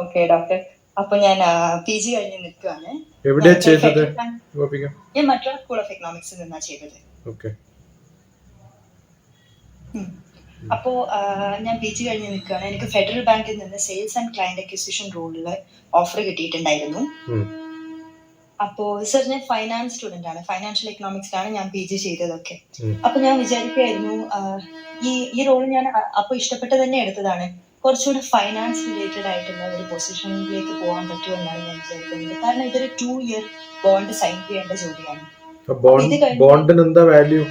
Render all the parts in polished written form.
Okay doctor. അപ്പൊ ഞാൻ PG കഴിഞ്ഞ് നിൽക്കുകയാണ്. എവിടെയാ ചെയ്തത്? ഞാൻ മദ്രാസ് സ്കൂൾ ഓഫ് എക്കണോമിക്സിൽ നിന്നാണ് ചെയ്തത്. അപ്പോ ഞാൻ PG കഴിഞ്ഞ് നിൽക്കുകയാണ്. എനിക്ക് ഫെഡറൽ ബാങ്കിൽ നിന്ന് സെയിൽസ് ആൻഡ് ക്ലയന്റ് അക്വിസിഷൻ റോളിൽ ഓഫർ കിട്ടിയിട്ടുണ്ടായിരുന്നു. അപ്പോ സർ ഞാൻ ഫൈനാൻസ് സ്റ്റുഡന്റ് ആണ്, ഫൈനാൻഷ്യൽ എക്കണോമിക്സിലാണ് ഞാൻ PG ചെയ്തതൊക്കെ. അപ്പൊ ഞാൻ വിചാരിക്കുകയായിരുന്നു ഈ റോൾ ഞാൻ അപ്പൊ ഇഷ്ടപ്പെട്ട് തന്നെ എടുത്തതാണ്. കുറച്ചുകൂടി ഫൈനാൻസ് റിലേറ്റഡ് ആയിട്ടുള്ള ഒരു പൊസിഷനിലേക്ക് പോകാൻ പറ്റുമെന്നാണ് ഞാൻ വിചാരിക്കുന്നത്. കാരണം ഇതൊരു 2 year ബോണ്ട് സൈൻ ചെയ്യേണ്ട ജോലിയാണ്. ബോണ്ടിന് എന്താ വാല്യൂ?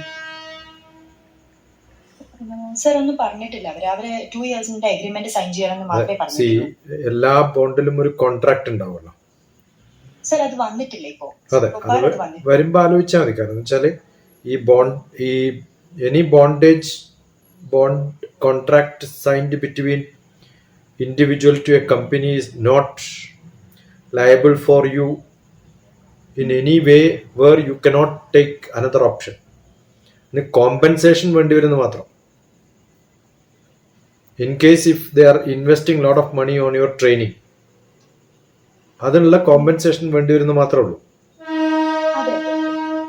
സർ ഒന്നും പറഞ്ഞിട്ടില്ല. അവര് 2 yearsന്റെ അഗ്രിമെന്റ് സൈൻ ചെയ്യണമെന്ന് മാത്രമേ പറഞ്ഞിട്ടുള്ളൂ. എല്ലാ ബോണ്ടിലും ഒരു കോൺട്രാക്ട് ഉണ്ടാവുമല്ലോ സർ. അത് വന്നിട്ടില്ല ഇപ്പോ. അതെ, വരുമ്പോ ആലോചിച്ചാൽ മതി. കാരണം വെച്ചാല് ഈ any bond contract signed between individual to a company is not liable for you in any way where you cannot take another option. Compensation വേണ്ടി വരുന്നു മാത്രം. In case if they are investing lot of money on your training, അതിനുള്ള compensation വേണ്ടി വരുന്നു മാത്രമേ ഉള്ളൂ.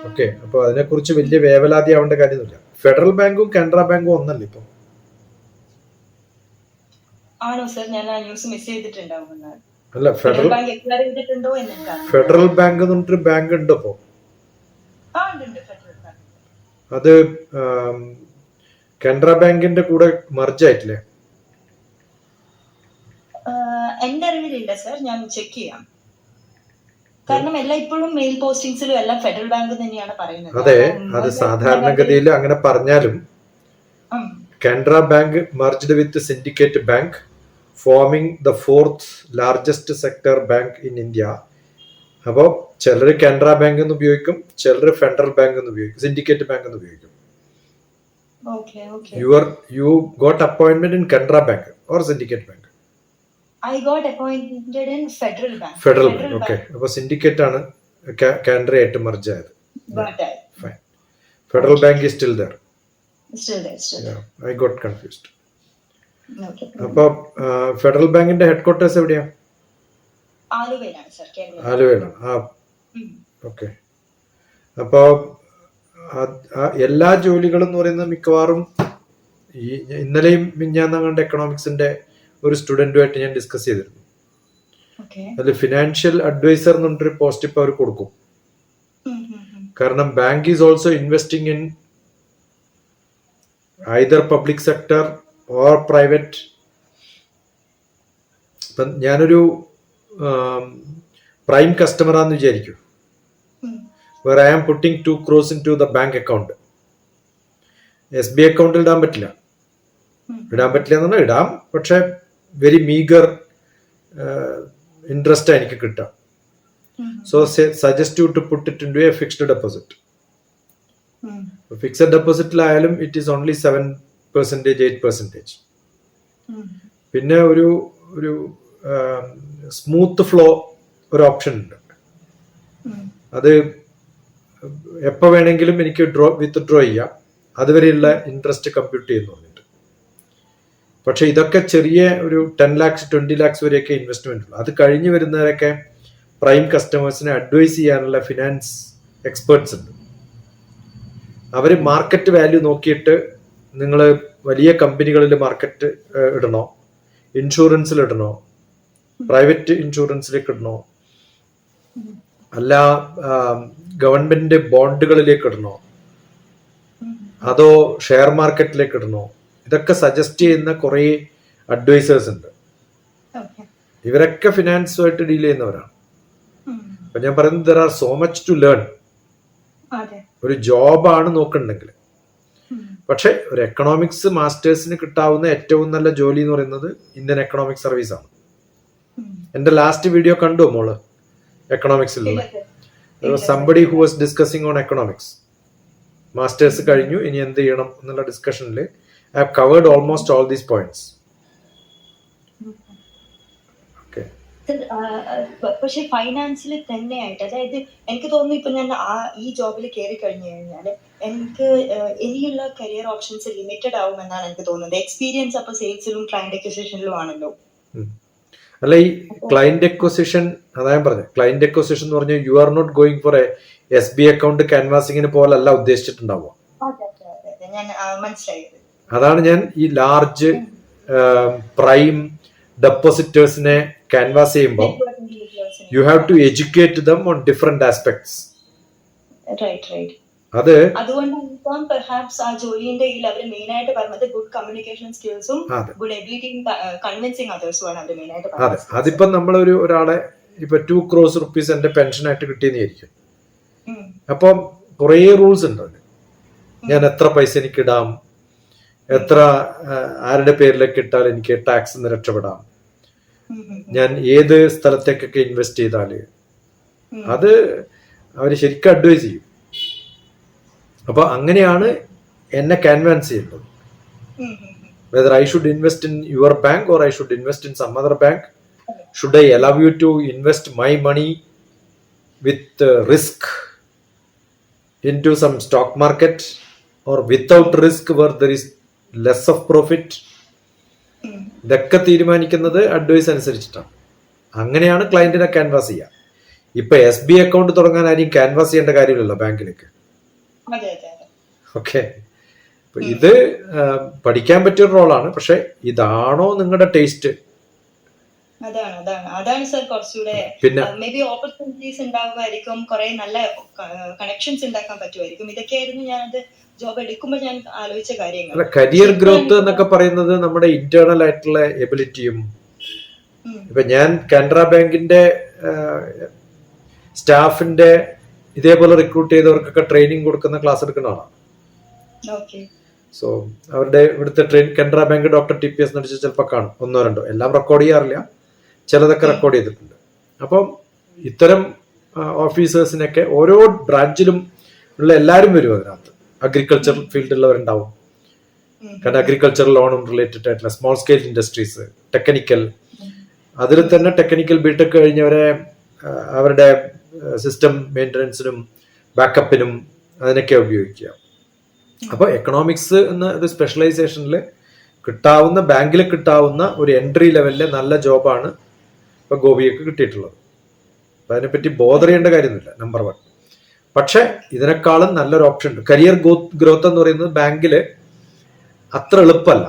Okay, അപ്പൊ അതിനെക്കുറിച്ച് വലിയ വേവലാതി ആവേണ്ട കാര്യമൊന്നുമില്ല. ഫെഡറൽ ബാങ്കും കാനറ ബാങ്കും ഒന്നല്ല ഇപ്പൊ. ആണോ സർ? ഞാൻ ആ ന്യൂസ് മിസ് ചെയ്തിട്ടുണ്ടാവും. അല്ല, ഫെഡറൽ ബാങ്ക് എന്ന് പറഞ്ഞിട്ടൊരു ബാങ്ക് ഉണ്ട് ഇപ്പോ. അത് കാനറ ബാങ്കിന്റെ കൂടെ മർജ് ആയിട്ടില്ലേ? എന്റെ അറിവിലില്ല സർ, ഞാൻ ചെക്ക് ചെയ്യാം. കാരണം എല്ലാം ഇപ്പോഴും മെയിൽ പോസ്റ്റിംഗ്സിലും എല്ലാം ഫെഡറൽ ബാങ്ക് തന്നെയാണ് പറയുന്നത്. അതെ, അത് സാധാരണഗതിയിൽ അങ്ങനെ പറഞ്ഞാലും Canara Bank merged with Syndicate Bank, forming the 4th largest sector bank in India. അപ്പോൾ ചിലർ കാനറ ബാങ്ക് എന്ന് ഉപയോഗിക്കും, ചിലർ ഫെഡറൽ ബാങ്ക് എന്ന് ഉപയോഗിക്കും, സിൻഡിക്കേറ്റ് ബാങ്ക് എന്ന് ഉപയോഗിക്കും. You got appointment in Canara Bank or Syndicate Bank? I got appointed in Federal Bank. Federal Bank. Okay. അപ്പോൾ സിൻഡിക്കേറ്റ് ആണ് കാനറ ആയിട്ട് മെർജ് ആയത്. Fine. Federal Bank is still there. Still. Yeah, I got confused. Okay. അപ്പോൾ federal ബാങ്കിന്റെ headquarters എവിടെയാ? ആലുവയിലാണ് sir, Kerala. ആലുവയിലാണ്. Okay. അപ്പോൾ എല്ലാ ജോലികളും എന്ന് പറയുന്നത് മിക്കവാറും ഇന്നലെയും മിഞ്ഞാന്നങ്ങാണ്ട് എക്കണോമിക്സിന്റെ ഒരു സ്റ്റുഡന്റുമായിട്ട് ഞാൻ ഡിസ്കസ് ചെയ്തിരുന്നു. അതിൽ ഫിനാൻഷ്യൽ അഡ്വൈസർ എന്ന് പറഞ്ഞൊരു പോസ്റ്റ് ഇപ്പൊ അവർ കൊടുക്കും. കാരണം bank is also investing in either public sector or private. ഇപ്പം ഞാനൊരു പ്രൈം കസ്റ്റമറാന്ന് വിചാരിക്കും, where I am putting 2 crores into the bank account. SBI അക്കൗണ്ടിൽ ഇടാൻ പറ്റില്ല എന്ന് ഇടാം, പക്ഷെ വെരി മീഗർ ഇൻട്രസ്റ്റ് എനിക്ക് കിട്ടാം. So suggest you to put it into a fixed deposit. Fixed ഡെപ്പോസിറ്റിലായാലും ഇറ്റ് ഈസ് ഓൺലി 7%, 8%. പിന്നെ ഒരു സ്മൂത്ത് ഫ്ലോ ഒരു ഓപ്ഷൻ ഉണ്ട്. അത് എപ്പോൾ വേണമെങ്കിലും എനിക്ക് വിത്ത്ഡ്രോ ചെയ്യാം, അതുവരെയുള്ള ഇൻട്രസ്റ്റ് കമ്പ്യൂട്ട് ചെയ്യുന്നു പറഞ്ഞിട്ട്. പക്ഷെ ഇതൊക്കെ ചെറിയ ഒരു 10 lakhs 20 lakhs വരെയൊക്കെ ഇൻവെസ്റ്റ്മെന്റ് ഉള്ളൂ. അത് കഴിഞ്ഞ് വരുന്നവരൊക്കെ പ്രൈം കസ്റ്റമേഴ്സിനെ അഡ്വൈസ് ചെയ്യാനുള്ള ഫിനാൻസ് എക്സ്പേർട്സ് ഉണ്ട്. അവർ മാർക്കറ്റ് വാല്യൂ നോക്കിയിട്ട് നിങ്ങൾ വലിയ കമ്പനികളിൽ മാർക്കറ്റ് ഇടണോ, ഇൻഷുറൻസിൽ ഇടണോ, പ്രൈവറ്റ് ഇൻഷുറൻസിലേക്ക് ഇടണോ, അല്ല ഗവൺമെന്റ് ബോണ്ടുകളിലേക്ക് ഇടണോ, അതോ ഷെയർ മാർക്കറ്റിലേക്ക് ഇടണോ, ഇതൊക്കെ സജസ്റ്റ് ചെയ്യുന്ന കുറെ അഡ്വൈസേഴ്സ് ഉണ്ട്. ഇവരൊക്കെ ഫിനാൻസുമായിട്ട് ഡീൽ ചെയ്യുന്നവരാണ്. അപ്പൊ ഞാൻ പറയുന്നത് there are so much to learn. ഒരു ജോബാണ് നോക്കണ്ടെങ്കിൽ. പക്ഷെ ഒരു എക്കണോമിക്സ് മാസ്റ്റേഴ്സിന് കിട്ടാവുന്ന ഏറ്റവും നല്ല ജോലി എന്ന് പറയുന്നത് ഇന്ത്യൻ എക്കണോമിക് സർവീസ് ആണ്. എന്റെ ലാസ്റ്റ് വീഡിയോ കണ്ടു മോള്? എക്കണോമിക്സിലുള്ള somebody who was discussing on economics. Masters കഴിഞ്ഞു, ഇനി എന്ത് ചെയ്യണം എന്നുള്ള ഡിസ്കഷനിൽ I have covered almost all these points. Okay. പക്ഷെ ഫൈനാൻസിൽ തന്നെയായിട്ട്, അതായത് എനിക്ക് തോന്നുന്നു ഇപ്പൊ ഞാൻ ഈ ജോബിൽ കയറി കഴിഞ്ഞു കഴിഞ്ഞാൽ എനിക്ക് ഇനിയുള്ള കരിയർ ഓപ്ഷൻസ് ലിമിറ്റഡ് ആവുമെന്നാണ് എനിക്ക് തോന്നുന്നത്. എക്സ്പീരിയൻസ് അപ്പൊ സെയിൽസിലും ക്ലയന്റ് അക്വിസിഷനിലും ആണല്ലോ. അല്ല, ഈ ക്ലയന്റ് അക്വസിഷൻ, അതാ ഞാൻ പറഞ്ഞത്, ക്ലയന്റ് അക്വസിഷൻ എന്ന് പറഞ്ഞാൽ you are not going for a SB account ക്യാൻവാസിങ്ങിന് പോലല്ല ഉദ്ദേശിച്ചിട്ടുണ്ടാവുക. ഞാൻ മനസ്സിലായത്. അതാണ് ഞാൻ ഈ ലാർജ് പ്രൈം ഡെപ്പോസിറ്റേഴ്സിനെ ക്യാൻവാസ് ചെയ്യുമ്പോൾ you have to educate them on different aspects. അത് അതുകൊണ്ടാണ് പെർഹാപ്സ് ആ ജോലിന്റെ അവർ മെയിൻ ആയിട്ട് പറഞ്ഞത് ഗുഡ് കമ്മ്യൂണിക്കേഷൻ സ്കിൽസും ഗുഡ് എബിലിറ്റിയും കൺവിൻസിങ് അതേഴ്സും ആണ് അവർ മെയിൻ ആയിട്ട് അതെ. പറഞ്ഞത്. അതിപ്പം നമ്മളൊരു ഒരാളെ ഇപ്പൊ 2 crore rupees എന്റെ പെൻഷനായിട്ട് കിട്ടിയെന്നായിരിക്കും. അപ്പം കുറേ റൂൾസ് ഉണ്ട് അതിന്. ഞാൻ എത്ര പൈസ എനിക്ക് ഇടാം, എത്ര ആരുടെ പേരിലേക്ക് ഇട്ടാൽ എനിക്ക് ടാക്സ് നിന്ന് രക്ഷപ്പെടാം, ഞാൻ ഏത് സ്ഥലത്തേക്കൊക്കെ ഇൻവെസ്റ്റ് ചെയ്താല്, അത് അവര് ശരിക്കും അഡ്വൈസ് ചെയ്യും. അപ്പൊ അങ്ങനെയാണ് എന്നെ കൺവിൻസ് ചെയ്യേണ്ടത്. whether I should invest in your bank or I should invest in some other bank. Should I allow you to invest my money with risk into some stock market or without risk where there is less of profit? ഇതൊക്കെ തീരുമാനിക്കുന്നത് advice അനുസരിച്ചിട്ടാണ്. അങ്ങനെയാണ് ക്ലയന്റിനെ canvas ചെയ്യുക. ഇപ്പൊ SB account തുടങ്ങാൻ ആരെയും canvas ചെയ്യേണ്ട കാര്യമില്ലല്ലോ ബാങ്കിലേക്ക്. ഓക്കെ, ഇത് പഠിക്കാൻ പറ്റിയ റോളാണ്. പക്ഷെ ഇതാണോ നിങ്ങളുടെ ടേസ്റ്റ്? അതാണ് സർ കുറച്ചുകൂടെ പിന്നെ മേ ബി ഓപ്പർച്യൂണിറ്റീസ് ഉണ്ടാകുമായിരിക്കും, കുറെ നല്ല കണക്ഷൻസ് ഉണ്ടാക്കാൻ പറ്റുമായിരിക്കും. ഇതൊക്കെയായിരുന്നു ഞാനത് ജോബ് എടുക്കുമ്പോൾ ഞാൻ ആലോചിച്ച കാര്യങ്ങൾ. കരിയർ ഗ്രോത്ത് എന്നൊക്കെ പറയുന്നത് നമ്മുടെ ഇന്റേണൽ ആയിട്ടുള്ള എബിലിറ്റിയും. ഇപ്പൊ ഞാൻ കാനറ ബാങ്കിന്റെ സ്റ്റാഫിന്റെ ഇതേപോലെ റിക്രൂട്ട് ചെയ്തവർക്കൊക്കെ ട്രെയിനിങ് കൊടുക്കുന്ന ക്ലാസ് എടുക്കുന്ന ആളാണ്. സോ അവരുടെ ഇവിടുത്തെ കാനറ ബാങ്ക് ഡോക്ടർ TPS നടിച്ച് ചിലപ്പോൾ കാണും, 1-2 എല്ലാം റെക്കോർഡ് ചെയ്യാറില്ല, ചിലതൊക്കെ റെക്കോർഡ് ചെയ്തിട്ടുണ്ട്. അപ്പം ഇത്തരം ഓഫീസേഴ്സിനൊക്കെ ഓരോ ബ്രാഞ്ചിലും ഉള്ള എല്ലാവരും വരും അതിനകത്ത്. അഗ്രികൾച്ചർ ഫീൽഡിലുള്ളവരുണ്ടാവും, കാരണം അഗ്രികൾച്ചർ ലോണും റിലേറ്റഡ് ആയിട്ടുള്ള സ്മോൾ സ്കെയിൽ ഇൻഡസ്ട്രീസ്, ടെക്നിക്കൽ, അതിൽ തന്നെ ടെക്നിക്കൽ ബിടെക് കഴിഞ്ഞവരെ അവരുടെ സിസ്റ്റം മെയിൻ്റനൻസിനും ബാക്കപ്പിനും അതിനൊക്കെ ഉപയോഗിക്കുക. അപ്പോൾ എക്കണോമിക്സ് എന്ന ഒരു സ്പെഷ്യലൈസേഷനിൽ കിട്ടാവുന്ന, ബാങ്കിൽ കിട്ടാവുന്ന ഒരു എൻട്രി ലെവലിലെ നല്ല ജോബാണ് ഇപ്പൊ ഗോപിയൊക്കെ കിട്ടിയിട്ടുള്ളത്. അപ്പൊ അതിനെപ്പറ്റി ബോധർ ചെയ്യേണ്ട കാര്യമൊന്നുമില്ല, നമ്പർ 1. പക്ഷെ ഇതിനേക്കാളും നല്ലൊരു ഓപ്ഷൻ ഉണ്ട്. കരിയർ ഗ്രോത്ത് എന്ന് പറയുന്നത് ബാങ്കില് അത്ര എളുപ്പമല്ല.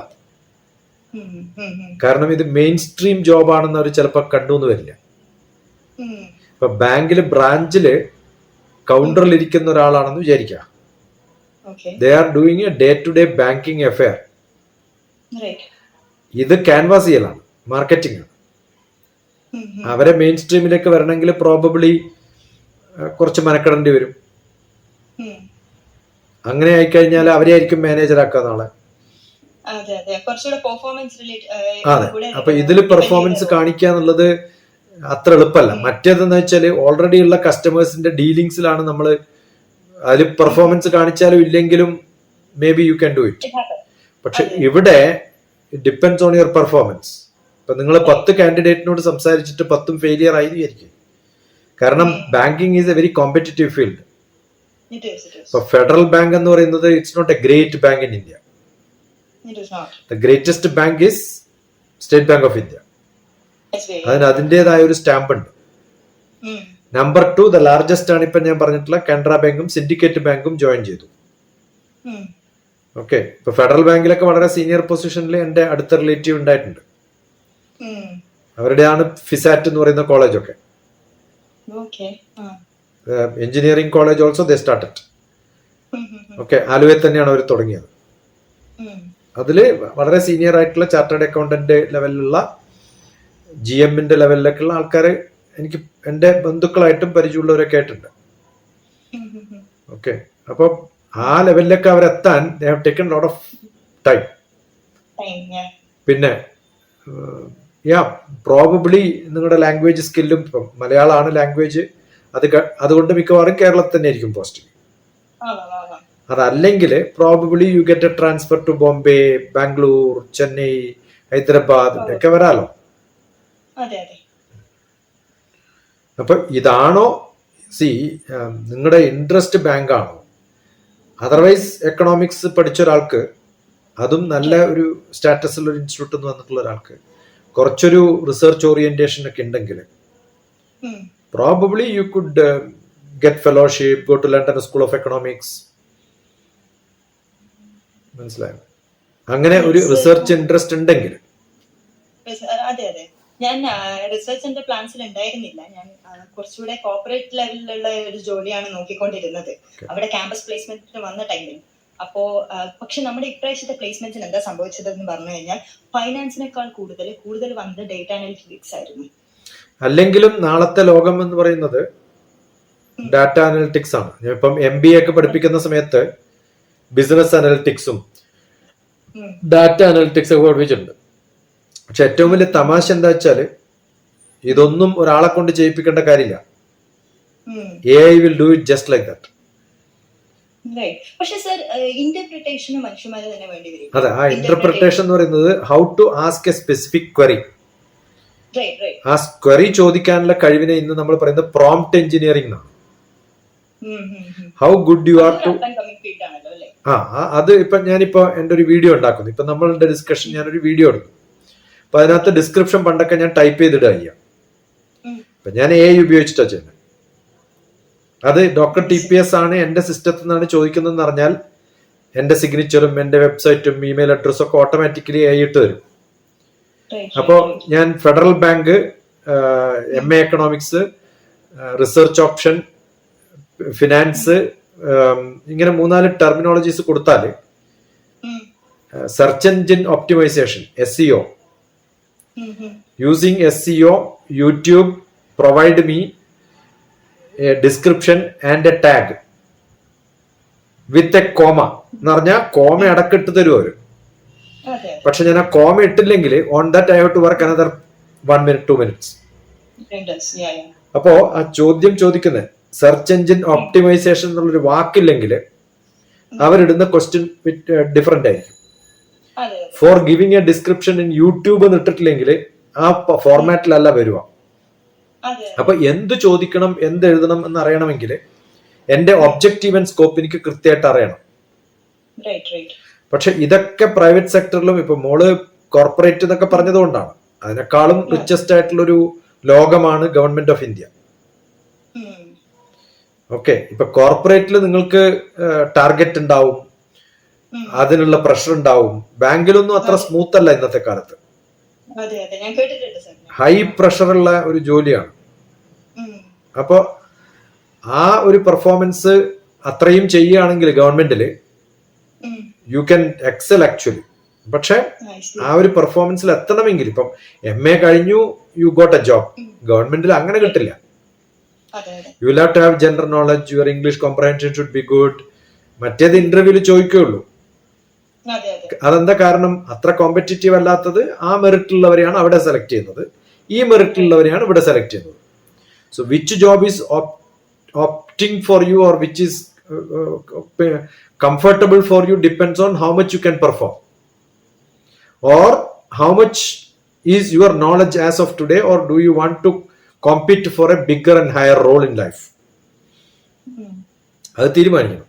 കാരണം ഇത് മെയിൻ സ്ട്രീം ജോബാണെന്ന് അവർ ചിലപ്പോൾ കണ്ടുവന്ന് വരില്ല. ഇപ്പൊ ബാങ്കില് ബ്രാഞ്ചില് കൗണ്ടറിൽ ഇരിക്കുന്ന ഒരാളാണെന്ന് വിചാരിക്കുക. They are doing a day-to-day banking affair. ഇത് ക്യാൻവാസ് ചെയ്യലാണ്, മാർക്കറ്റിംഗ് ആണ്. അവരെ മെയിൻ സ്ട്രീമിലേക്ക് വരണമെങ്കിൽ പ്രോബബ്ലി കുറച്ച് മെനക്കെടേണ്ടി വരും. അങ്ങനെ ആയിക്കഴിഞ്ഞാൽ അവരെ ആയിരിക്കും മാനേജർ ആക്കുക നാളെ. അതെ, അപ്പൊ ഇതിൽ പെർഫോമൻസ് കാണിക്കുക എന്നുള്ളത് അത്ര എളുപ്പമല്ല. മറ്റേതെന്ന് വെച്ചാൽ ഓൾറെഡി ഉള്ള കസ്റ്റമേഴ്സിന്റെ ഡീലിങ്സിലാണ് നമ്മൾ. അതിൽ പെർഫോമൻസ് കാണിച്ചാലും ഇല്ലെങ്കിലും may be U can do it. പക്ഷെ ഇവിടെ ഡിപ്പെൻഡ്സ് ഓൺ യുവർ പെർഫോമൻസ്. ഇപ്പൊ നിങ്ങൾ 10 കാൻഡിഡേറ്റിനോട് സംസാരിച്ചിട്ട് 10ഉം ഫെയിലിയർ ആയിരിക്കും. കാരണം banking is a very competitive field. ഇപ്പൊ ഫെഡറൽ ബാങ്ക് എന്ന് പറയുന്നത് it's not a great bank in India. The greatest bank is State Bank of India. അതിന് അതിൻ്റെതായ ഒരു സ്റ്റാമ്പ് ഉണ്ട്. നമ്പർ 2 ദ ലാർജസ്റ്റ് ആണ് ഇപ്പൊ ഞാൻ പറഞ്ഞിട്ടുള്ള കാനറ ബാങ്കും സിൻഡിക്കേറ്റ് ബാങ്കും ജോയിൻ ചെയ്തു. ഓക്കെ, ഇപ്പൊ ഫെഡറൽ ബാങ്കിലൊക്കെ വളരെ സീനിയർ പൊസിഷനിൽ എന്റെ അടുത്ത റിലേറ്റീവ് ഉണ്ടായിട്ടുണ്ട്. അവരുടെയാണ് ഫിസാറ്റ് എന്ന് പറയുന്ന കോളേജൊക്കെ. Engineering college also they started. Okay, ആലുവയിൽ തന്നെയാണ് അവർ തുടങ്ങിയത്. അതില് വളരെ സീനിയർ ആയിട്ടുള്ള ചാർട്ടേഡ് അക്കൗണ്ടന്റ് ലെവലിലുള്ള GMന്റെ ലെവലിലേക്കുള്ള ആൾക്കാർ എനിക്ക് എന്റെ ബന്ധുക്കളായിട്ടും പരിചയമുള്ളവരൊക്കെ ആയിട്ടുണ്ട്. ഓക്കെ, അപ്പൊ ആ ലെവലിലേക്ക് അവരെത്താൻ they have taken lot of time. പിന്നെ പ്രോബബ്ലി നിങ്ങളുടെ ലാംഗ്വേജ് സ്കില്ലും, ഇപ്പം മലയാളമാണ് ലാംഗ്വേജ്, അതുകൊണ്ട് മിക്കവാറും കേരളത്തിൽ തന്നെ ആയിരിക്കും പോസ്റ്റിംഗ്. അതല്ലെങ്കിൽ probably you get a transfer to Bombay, Bangalore, Chennai, Hyderabad ഒക്കെ വരാലോ. അപ്പൊ ഇതാണോ നിങ്ങളുടെ ഇൻട്രസ്റ്റ് ബാങ്ക് ആണോ? അതർവൈസ് എക്കണോമിക്സ് പഠിച്ച ഒരാൾക്ക്, അതും നല്ല ഒരു സ്റ്റാറ്റസിലുള്ള ഇൻസ്റ്റിറ്റ്യൂട്ടിൽ നിന്ന് വന്നിട്ടുള്ള ഒരാൾക്ക് കുറച്ചൊരു റിസർച്ച് ഓറിയന്റേഷൻ ഒക്കെ ഉണ്ടെങ്കിൽ probably you could get fellowship, go to London School of Economics. മനസ്സിലായോ? അങ്ങനെ ഒരു റിസർച്ച് ഇൻട്രസ്റ്റ് ഉണ്ടെങ്കിൽ. അതെ അതെ, ഞാൻ റിസർച്ചിന്റെ പ്ലാൻസിൽ ഉണ്ടായിരുന്നില്ല. ഞാൻ കുറച്ചുകൂടെ കോർപ്പറേറ്റ് ലെവലിലുള്ള ഒരു ജോലിയാണ് നോക്കിക്കൊണ്ടിരുന്നത് അവിടെ ക്യാമ്പസ് പ്ലേസ്മെന്റിന് വന്ന ടൈമിൽ. അപ്പോ പക്ഷെ നമ്മുടെ ഇപ്രാവശ്യത്തെ പ്ലേസ്മെന്റ്സിന് എന്താ സംഭവിച്ചതെന്ന് പറഞ്ഞു കഴിഞ്ഞാൽ ഫൈനാൻസിനേക്കാൾ കൂടുതൽ വന്നത് ഡേറ്റ അനലിറ്റിക്സ് ആയിരുന്നു. അല്ലെങ്കിലും നാളത്തെ ലോകം എന്ന് പറയുന്നത് ഡാറ്റ അനലിറ്റിക്സ് ആണ്. ഇപ്പം MBA ഒക്കെ പഠിപ്പിക്കുന്ന സമയത്ത് ബിസിനസ് അനലിറ്റിക്സും ഡാറ്റ അനലിറ്റിക്സ് ഒക്കെ പഠിപ്പിച്ചിട്ടുണ്ട്. പക്ഷെ ഏറ്റവും വലിയ തമാശ എന്താ വെച്ചാല് ഇതൊന്നും ഒരാളെ കൊണ്ട് ചെയ്യിപ്പിക്കേണ്ട കാര്യമില്ല. AI will do it just like that. അതെ, ആ ഇന്റർപ്രിട്ടേഷൻ എന്ന് പറയുന്നത് how to ask a specific query. ആ ക്വറി ചോദിക്കാനുള്ള കഴിവിനെ ഇന്ന് നമ്മൾ പറയുന്നത് പ്രോംപ്റ്റ് എഞ്ചിനീയറിംഗ് എന്നാണ്. How good you are to അത് ഇപ്പൊ ഞാനിപ്പോ എന്റെ ഒരു വീഡിയോ ഉണ്ടാക്കുന്നു. ഇപ്പൊ നമ്മളുടെ ഡിസ്കഷൻ ഞാനൊരു വീഡിയോ എടുക്കും. അപ്പൊ അതിനകത്ത് ഡിസ്ക്രിപ്ഷൻ പണ്ടൊക്കെ ഞാൻ ടൈപ്പ് ചെയ്തിടുക ചെയ്യാം. അപ്പൊ ഞാൻ AI ഉപയോഗിച്ചിട്ടാ ചെയ്യുന്നത്. അത് ഡോക്ടർ TPS ആണ് എന്റെ സിസ്റ്റത്തിൽ നിന്നാണ് ചോദിക്കുന്നതെന്ന് പറഞ്ഞാൽ എന്റെ സിഗ്നേച്ചറും എന്റെ വെബ്സൈറ്റും ഇമെയിൽ അഡ്രസ്സും ഒക്കെ ഓട്ടോമാറ്റിക്കലി AI ഇട്ട് തരും. അപ്പോ ഞാൻ Federal Bank, MA economics, research option, finance, ഇങ്ങനെ 3-4 ടെർമിനോളജീസ് കൊടുത്താല് search engine optimisation SEO, using SEO YouTube provide me a description and a tag with a comma എന്ന് പറഞ്ഞാൽ കോമ അടക്കിട്ട് തരും അവര്. പക്ഷെ ഞാൻ ആ കോമ ഇട്ടില്ലെങ്കിൽ on that I have to work another 1 minute 2 minutes. അപ്പോ ആ ചോദ്യം ചോദിക്കുന്നത് സെർച്ച് എഞ്ചിൻ ഒപ്റ്റിമൈസേഷൻ എന്നുള്ളൊരു വാക്കില്ലെങ്കിൽ അവരിടുന്ന ക്വസ്റ്റ്യൻ ഡിഫറെന്റ് ആയിരിക്കും. For giving A description in YouTube എന്ന് ഇട്ടിട്ടില്ലെങ്കിൽ ആ ഫോർമാറ്റിലല്ല വരുക. അപ്പൊ എന്ത് ചോദിക്കണം, എന്ത് എഴുതണം എന്ന് അറിയണമെങ്കിൽ എന്റെ ഒബ്ജക്റ്റീവ് ആൻഡ് സ്കോപ്പ് എനിക്ക് കൃത്യമായിട്ട് അറിയണം. പക്ഷെ ഇതൊക്കെ പ്രൈവറ്റ് സെക്ടറിലും ഇപ്പൊ മോള് കോർപ്പറേറ്റ് എന്നൊക്കെ പറഞ്ഞതുകൊണ്ടാണ്. അതിനേക്കാളും റിച്ചസ്റ്റ് ആയിട്ടുള്ളൊരു ലോകമാണ് ഗവൺമെന്റ് ഓഫ് ഇന്ത്യ. ഓക്കെ, ഇപ്പൊ കോർപ്പറേറ്റിൽ നിങ്ങൾക്ക് ടാർഗറ്റ് ഉണ്ടാവും, അതിനുള്ള പ്രഷർ ഉണ്ടാവും. ബാങ്കിലൊന്നും അത്ര സ്മൂത്ത് അല്ല ഇന്നത്തെ കാലത്ത്. ഹൈ പ്രഷറുള്ള ഒരു ജോലിയാണ്. അപ്പോ ആ ഒരു പെർഫോമൻസ് അത്രയും ചെയ്യുകയാണെങ്കിൽ ഗവൺമെന്റില് യു ക്യാൻ എക്സൽ ആക്ച്വലി. പക്ഷെ ആ ഒരു പെർഫോമൻസിൽ എത്തണമെങ്കിൽ ഇപ്പം MA കഴിഞ്ഞു, യു ഗോട്ട് എ ജോബ്. ഗവൺമെന്റിൽ അങ്ങനെ കിട്ടില്ല. You will have to have general knowledge, your English comprehension should be good. മറ്റേത് ഇന്റർവ്യൂല് ചോദിക്കുകയുള്ളൂ. അതെന്താ കാരണം? അത്ര കോമ്പറ്റീറ്റീവ് അല്ലാത്തത് ആ മെറിറ്റിലുള്ളവരെയാണ് അവിടെ സെലക്ട് ചെയ്യുന്നത്, ഈ മെറിറ്റിലുള്ളവരെയാണ് ഇവിടെ സെലക്ട് ചെയ്യുന്നത്. So which job is opting for you or which is comfortable for you depends on how much you can perform or how much is your knowledge as of today, or do you want to compete for a bigger and higher role in life. അത് തീരുമാനിക്കണം.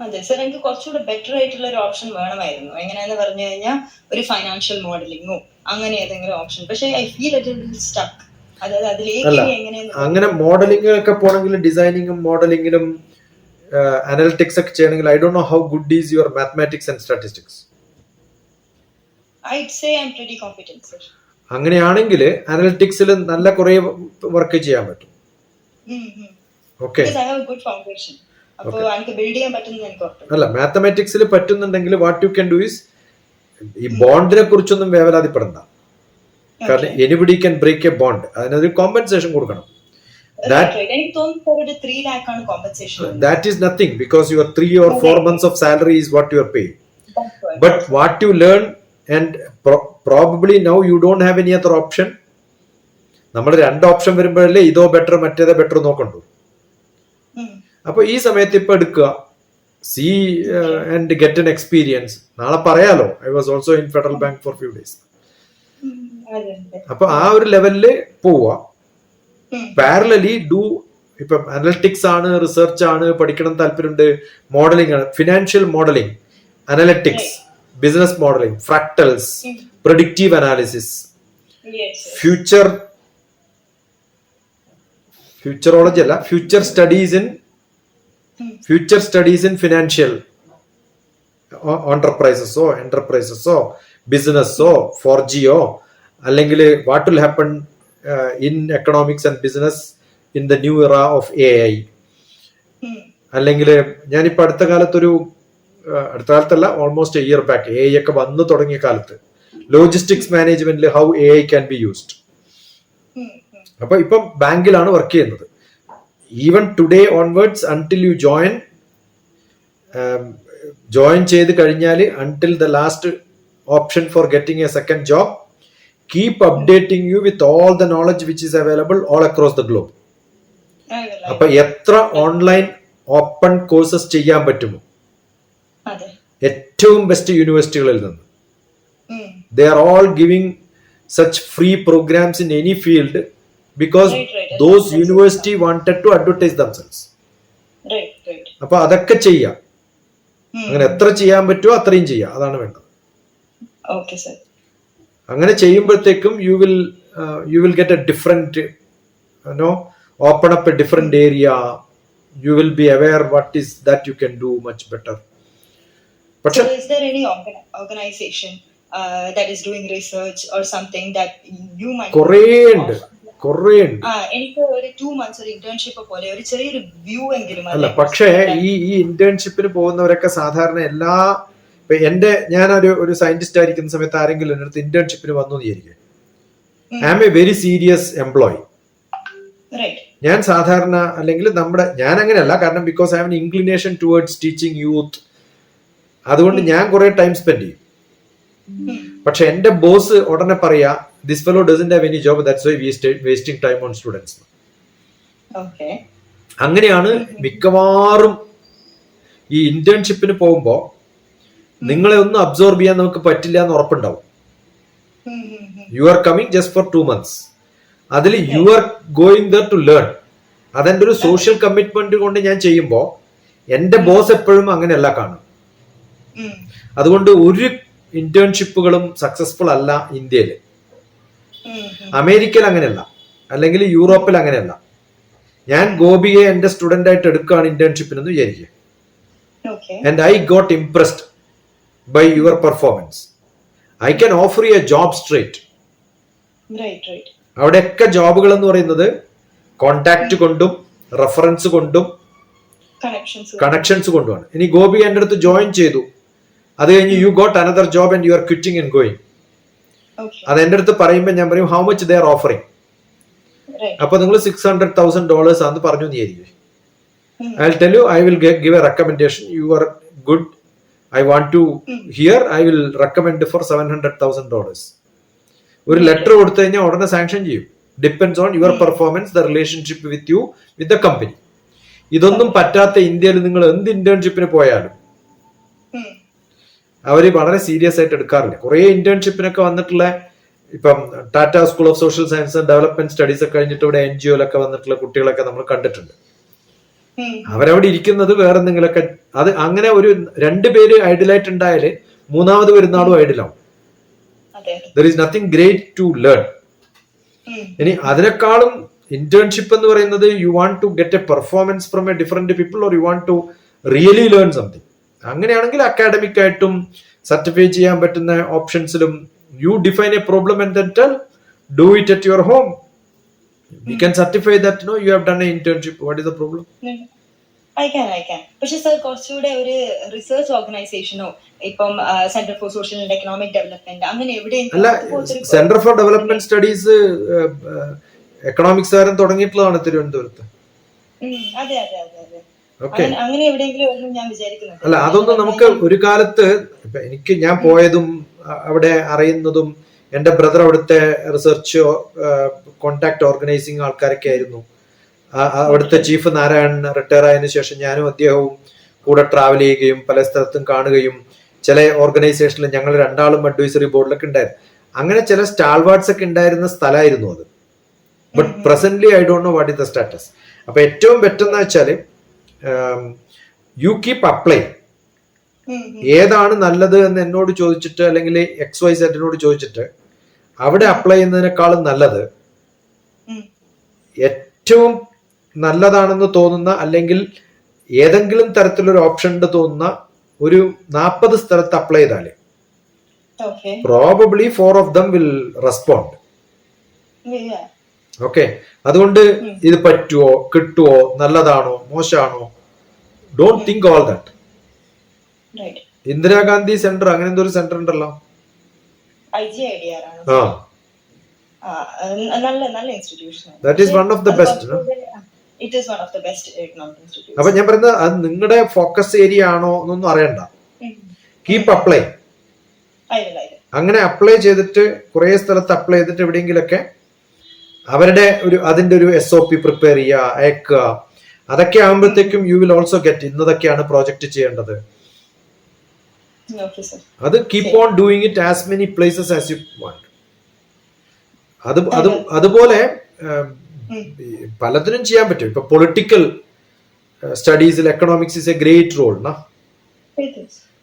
അതെ sir, എനിക്ക് കുറച്ചുകൂടെ better ആയിട്ടുള്ള ഒരു option വേണമായിരുന്നു. എങ്ങനെയാന്ന് പറഞ്ഞു കഴിഞ്ഞാൽ ഒരു ഫൈനാൻഷ്യൽ മോഡലിംഗോ അങ്ങനെ ഏതെങ്കിലും ഓപ്ഷൻ. പക്ഷേ ഐ ഫീൽ ഇറ്റ് സ്റ്റക്ക്. അതായത് അതിലേക്ക് അങ്ങനെ മോഡലിംഗ് ഒക്കെ പോകണമെങ്കിൽ ഡിസൈനിങ്ങും മോഡലിംഗിലും അനലിറ്റിക്സ് ഒക്കെ ചെയ്യണമെങ്കിൽ I don't know how good is your mathematics and statistics. I'd say I'm pretty competent, sir. അങ്ങനെയാണെങ്കിൽ അനലിറ്റിക്സിൽ നല്ല കുറെ വർക്ക് ചെയ്യാൻ പറ്റും. ഓക്കെ, അല്ല മാത്തമാറ്റിക്സിൽ പറ്റുന്നുണ്ടെങ്കിൽ what you can do is ഈ ബോണ്ടിനെ കുറിച്ചൊന്നും വേവലാതിപ്പെടണ്ട. കാരണം anybody can break a bond. അതിനൊരു കോമ്പൻസേഷൻ കൊടുക്കണം. That is nothing because your 3 or 4 months of salary is what you are paid. But what you learn and probably now you don't have any other option. നമ്മൾ 2 option വരുമ്പോഴല്ലേ ഇതോ better മറ്റേതോ better നോക്കണ്ടു. അപ്പൊ ഈ സമയത്ത് ഇപ്പൊ എടുക്കുക, see and get an experience. നാളെ പറയാലോ I was also in Federal Bank for few days. അപ്പൊ ആ ഒരു ലെവലില് പോവുക. Parallelly do. ഇപ്പം അനലിറ്റിക്സ് ആണ്, റിസർച്ച് ആണ്, പഠിക്കണം താല്പര്യമുണ്ട്, മോഡലിംഗ് ആണ്, financial modelling, analytics, business modelling, fractals, predictive analysis, Yes, yes. Futurology അല്ല, ഫ്യൂച്ചർ സ്റ്റഡീസ് ഇൻ ഫിനാൻഷ്യൽ എന്റർപ്രൈസസോ ബിസിനസ്സോ 4Gയോ അല്ലെങ്കിൽ what will happen in economics and business in the new era of AI. അല്ലെങ്കിൽ ഞാനിപ്പോൾ അടുത്ത കാലത്തല്ല, ഓൾമോസ്റ്റ് ഇയർ ബാക്ക് AI ഒക്കെ വന്നു തുടങ്ങിയ കാലത്ത് ലോജിസ്റ്റിക്സ് മാനേജ്മെന്റിൽ how AI can be used. അപ്പൊ ഇപ്പം ബാങ്കിലാണ് വർക്ക് ചെയ്യുന്നത്. Even today onwards until you join ചെയ്ത് കഴിഞ്ഞാൽ until the last option for getting A second job, keep updating you with all the knowledge which is available all across the globe. അപ്പൊ എത്ര online open courses ചെയ്യാൻ പറ്റുമോ ഏറ്റവും best യൂണിവേഴ്സിറ്റികളിൽ നിന്ന്. They are all giving such free programmes in any field because those university wanted to advertise themselves. അപ്പൊ അതൊക്കെ ചെയ്യാം. അങ്ങനെ എത്ര ചെയ്യാൻ പറ്റുമോ അത്രയും ചെയ്യാം, അതാണ് വേണ്ടത്. അങ്ങനെ ചെയ്യുമ്പോഴത്തേക്കും you will get A different open up A different area. You will be aware what is that you can do much better. പക്ഷെ that is doing research or something that you might കുറേ ഉണ്ട്. എനിക്ക് ഒരു 2 months ഒരു internship പോലെ ഒരു ചെറിയൊരു view എങ്കിലും. അല്ല, പക്ഷേ ഈ ഇന്റേൺഷിപ്പിന് പോകുന്നവരൊക്കെ സാധാരണ ഞാനൊരു സയന്റിസ്റ്റ് ആയിരിക്കുന്ന സമയത്ത് ആരെങ്കിലും എൻ്റെ അടുത്ത് ഇന്റേൺഷിപ്പിന് വന്നു വിചാരിക്കും, I am a very serious employee. ഞാൻ സാധാരണ അല്ലെങ്കിൽ ഞാൻ അങ്ങനെയല്ല, കാരണം because I have an inclination towards teaching youth. അതുകൊണ്ട് ഞാൻ കുറെ ടൈം സ്പെൻഡ് ചെയ്യും. പക്ഷെ എന്റെ ബോസ് ഉടനെ പറയാ, this fellow doesn't have any job, that's why we are wasting time on students. അങ്ങനെയാണ് മിക്കവാറും ഈ ഇന്റേൺഷിപ്പിന് പോകുമ്പോൾ നിങ്ങളെ ഒന്നും അബ്സോർബ് ചെയ്യാൻ നമുക്ക് പറ്റില്ല എന്ന് ഉറപ്പുണ്ടാവും. You are coming just for 2 months. അതിൽ you are going there to learn. അതെന്റെ ഒരു സോഷ്യൽ കമ്മിറ്റ്മെന്റ് കൊണ്ട് ഞാൻ ചെയ്യുമ്പോൾ എന്റെ ബോസ് എപ്പോഴും അങ്ങനെയല്ല കാണും. അതുകൊണ്ട് ഒരു ഇന്റേൺഷിപ്പുകളും സക്സസ്ഫുൾ അല്ല ഇന്ത്യയിൽ. അമേരിക്കയിൽ അങ്ങനെയല്ല, അല്ലെങ്കിൽ യൂറോപ്പിൽ അങ്ങനെയല്ല. ഞാൻ ഗോപിയെ എന്റെ സ്റ്റുഡന്റ് ആയിട്ട് എടുക്കുകയാണ് ഇന്റേൺഷിപ്പിനെന്ന് വിചാരിക്കുക, and I got impressed by your performance. I can offer you a job straight. അവിടെയൊക്കെ ജോബുകൾ എന്ന് പറയുന്നത് കോണ്ടാക്ട് കൊണ്ടും റെഫറൻസ് കൊണ്ടും കണക്ഷൻസ് കൊണ്ടുമാണ്. ഇനി ഗോപി എന്റെ അടുത്ത് ജോയിൻ ചെയ്തു, അത് കഴിഞ്ഞ് you got another job and you are quitting and going. അത് എന്റെ അടുത്ത് പറയുമ്പോൾ ഞാൻ പറയും, how much they are offering. അപ്പൊ നിങ്ങൾ $600,000 ആണെന്ന് പറഞ്ഞു വിചാരിക്കും. I will tell you, I will give a recommendation. You are good, I want to hear, I will recommend for $700,000. ഒരു ലെറ്റർ കൊടുത്തു കഴിഞ്ഞാൽ ഉടനെ സാങ്ഷൻ ചെയ്യും. Depends on your performance, the relationship with you, with the company. ഇതൊന്നും പറ്റാത്ത ഇന്ത്യയിൽ നിങ്ങൾ എന്ത് ഇന്റേൺഷിപ്പിന് പോയാലും അവര് വളരെ സീരിയസ് ആയിട്ട് എടുക്കാറില്ല. കുറെ ഇന്റേൺഷിപ്പിനൊക്കെ വന്നിട്ടുള്ള, ഇപ്പം Tata school of social science and development studies ഒക്കെ കഴിഞ്ഞിട്ട് ഇവിടെ NGOയിലൊക്കെ വന്നിട്ടുള്ള കുട്ടികളൊക്കെ നമ്മൾ കണ്ടിട്ടുണ്ട്. അവരവിടെ ഇരിക്കുന്നത് വേറെ എന്തെങ്കിലുമൊക്കെ. അത് അങ്ങനെ ഒരു 2 പേര് ഐഡിലായിട്ട് ഉണ്ടായാല് 3ാമത് വരുന്ന ആളും ഐഡിലാവും. There is nothing great to learn. ഇനി അതിനേക്കാളും ഇന്റേൺഷിപ്പ് എന്ന് പറയുന്നത്, you want to get a performance from a different people, or you want to really learn something. അങ്ങനെയാണെങ്കിൽ അക്കാഡമിക് ആയിട്ടും സർട്ടിഫൈ ചെയ്യാൻ പറ്റുന്ന ഓപ്ഷൻസിലും you define a problem and then tell, do it at your home. We can certify that you have done a internship. What is the problem? I can. പക്ഷെ sir കുറച്ചുകൂടെ ഒരു research ഓർഗനൈസേഷനോ ഇപ്പം centre for social and economic development അങ്ങനെ എവിടെയെങ്കിലും. അല്ല, centre for development studies economics കാരൻ തുടങ്ങിയിട്ടുള്ളതാണ് തിരുവനന്തപുരത്ത്. അതെ. അങ്ങനെ എവിടെയെങ്കിലും ഞാൻ വിചാരിക്കുന്നത്. അല്ല, അതൊന്നും നമുക്ക് ഒരു കാലത്ത്, ഞാൻ പോയതും അവിടെ അറിയുന്നതും എന്റെ ബ്രദർ അവിടുത്തെ റിസർച്ച് കോണ്ടാക്ട് ഓർഗനൈസിങ് ആൾക്കാരൊക്കെ ആയിരുന്നു. അവിടുത്തെ ചീഫ് നാരായണൻ റിട്ടയർ ആയതിനു ശേഷം ഞാനും അദ്ദേഹവും കൂടെ ട്രാവൽ ചെയ്യുകയും പല സ്ഥലത്തും കാണുകയും ചില ഓർഗനൈസേഷനിൽ ഞങ്ങൾ 2 അഡ്വൈസറി ബോർഡിലൊക്കെ ഉണ്ടായിരുന്നു. അങ്ങനെ ചില സ്റ്റാൾവാർഡ്സ് ഒക്കെ ഉണ്ടായിരുന്ന സ്ഥലമായിരുന്നു അത്. But presently I don't know what is the status. അപ്പൊ ഏറ്റവും ബെറ്റർ എന്ന് വെച്ചാൽ യു കീപ് അപ്ലൈ. ഏതാണ് നല്ലത് എന്ന് എന്നോട് ചോദിച്ചിട്ട്, അല്ലെങ്കിൽ XYZ ചോദിച്ചിട്ട് അവിടെ അപ്ലൈ ചെയ്യുന്നതിനേക്കാളും നല്ലത് ഏറ്റവും നല്ലതാണെന്ന് തോന്നുന്ന അല്ലെങ്കിൽ ഏതെങ്കിലും തരത്തിലൊരു ഓപ്ഷൻ ഉണ്ട് തോന്നുന്ന ഒരു 40 സ്ഥലത്ത് അപ്ലൈ ചെയ്താല് probably 4 of them will respond. Okay, അതുകൊണ്ട് ഇത് പറ്റുമോ, കിട്ടുമോ, നല്ലതാണോ, മോശമാണോ, don't think all that. Indira Gandhi centre അങ്ങനെ എന്തോ ഒരു സെന്റർ ഉണ്ടല്ലോ. That is one of the best. It is one of the best economic institutes. അപ്പൊ ഞാൻ പറയുന്നത് അത് നിങ്ങളുടെ ഫോക്കസ് ഏരിയ ആണോ എന്നൊന്നും അറിയണ്ട. Keep apply. അങ്ങനെ അപ്ലൈ ചെയ്തിട്ട് കുറെ സ്ഥലത്ത് അപ്ലൈ ചെയ്തിട്ട് എവിടെയെങ്കിലൊക്കെ അവരുടെ അതിന്റെ ഒരു SOP പ്രിപ്പയർ ചെയ്യുക, അയക്കുക. അതൊക്കെ ആകുമ്പോഴത്തേക്കും യു വിൽ ഓൾസോ ഗെറ്റ് ഇന്നതൊക്കെയാണ് പ്രോജക്റ്റ് ചെയ്യേണ്ടത്. അത് keep on doing it as many places as you want. അതുപോലെ പലതിനും ചെയ്യാൻ പറ്റും. ഇപ്പൊ പൊളിറ്റിക്കൽ സ്റ്റഡീസിൽ economics is a great role.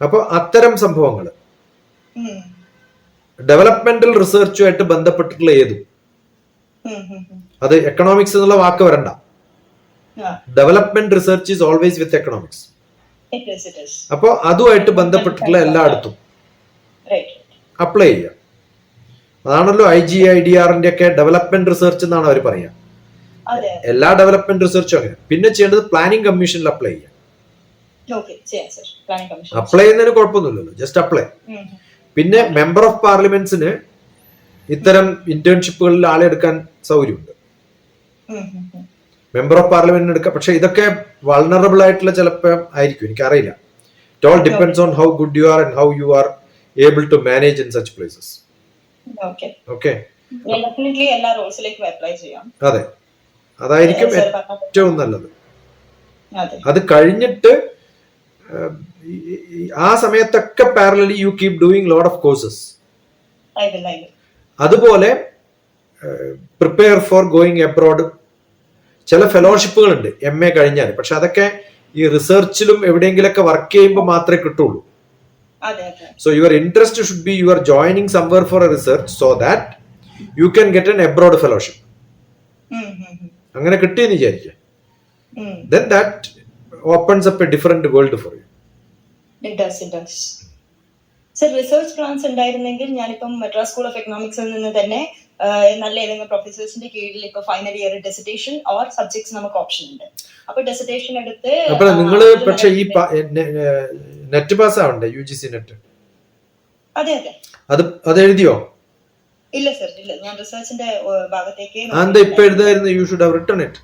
അപ്പൊ അത്തരം സംഭവങ്ങൾ ഡെവലപ്മെന്റൽ റിസർച്ചുമായിട്ട് ബന്ധപ്പെട്ടിട്ടുള്ള ഏതും, അത് എക്കണോമിക്സ് എന്നുള്ള വാക്ക് വരണ്ട. Development research is always with economics. അപ്പൊ അതുമായിട്ട് ബന്ധപ്പെട്ടിട്ടുള്ള എല്ലായിടത്തും അപ്ലൈ ചെയ്യാം. അതാണല്ലോ IGIDR ഒക്കെ ഡെവലപ്മെന്റ് റിസർച്ച് എന്നാണ് അവർ പറയുക. എല്ലാ ഡെവലപ്മെന്റ് റിസർച്ചും അങ്ങനെ. പിന്നെ ചെയ്യേണ്ടത് പ്ലാനിംഗ് കമ്മീഷനിൽ അപ്ലൈ ചെയ്യാം. അപ്ലൈ ചെയ്യുന്നതിന് കുഴപ്പമൊന്നുമില്ലല്ലോ, ജസ്റ്റ് അപ്ലൈ. പിന്നെ മെമ്പർ ഓഫ് പാർലമെന്റ്സിന് ഇത്തരം ഇന്റേൺഷിപ്പുകളിൽ ആളെ എടുക്കാൻ സൗകര്യമുണ്ട്. മെമ്പർ ഓഫ് പാർലമെന്റിന് എടുക്കാം. പക്ഷെ ഇതൊക്കെ വൾണറബിൾ ആയിട്ടുള്ള ചിലപ്പോൾ ആയിരിക്കും, എനിക്കറിയില്ല. It all depends on how good you are and how you are able to manage in such places. Okay, അതെ, അതായിരിക്കും ഏറ്റവും നല്ലത്. അത് കഴിഞ്ഞിട്ട് ആ സമയത്തൊക്കെ parallelly you keep doing lot of courses. അതുപോലെ പ്രിപ്പയർ ഫോർ ഗോയിങ് അബ്രോഡ്. ചില ഫെലോഷിപ്പുകൾ ഉണ്ട് MA കഴിഞ്ഞാൽ. പക്ഷെ അതൊക്കെ ഈ റിസർച്ചിലും എവിടെയെങ്കിലൊക്കെ വർക്ക് ചെയ്യുമ്പോൾ മാത്രമേ കിട്ടുള്ളൂ. So your interest should be you are joining somewhere for a research so that you can get an abroad fellowship. അങ്ങനെ കിട്ടിയെന്ന് വിചാരിക്കുക. Then that opens up a different world for you. It does. Sir, research plans ഉണ്ടായിരുന്നെങ്കിൽ ഞാനിപ്പം Madras school of എക്കണോമിക്സിൽ നിന്ന് തന്നെ നല്ല ഏതെങ്കിലും പ്രൊഫസേഴ്സിന്റെ കീഴിൽ ഇപ്പൊ ഫൈനൽ ഇയർ ഡെസിറ്റേഷൻ ഓർ സബ്ജക്ട്സ് നമുക്ക് ഓപ്ഷൻ ഉണ്ട്. അപ്പൊ ഡെസിറ്റേഷൻ എടുത്ത് നിങ്ങള് പക്ഷെ ഈ നെറ്റ് പാസ് ആവണ്ടേ, UGC നെറ്റ്? അതെ, അത് എഴുതിയോ? ഇല്ല സർ, ഇല്ല. ഞാൻ റിസർച്ചിന്റെ ഭാഗത്തേക്ക് ഇപ്പൊ എഴുതായിരുന്നു. You should have written it.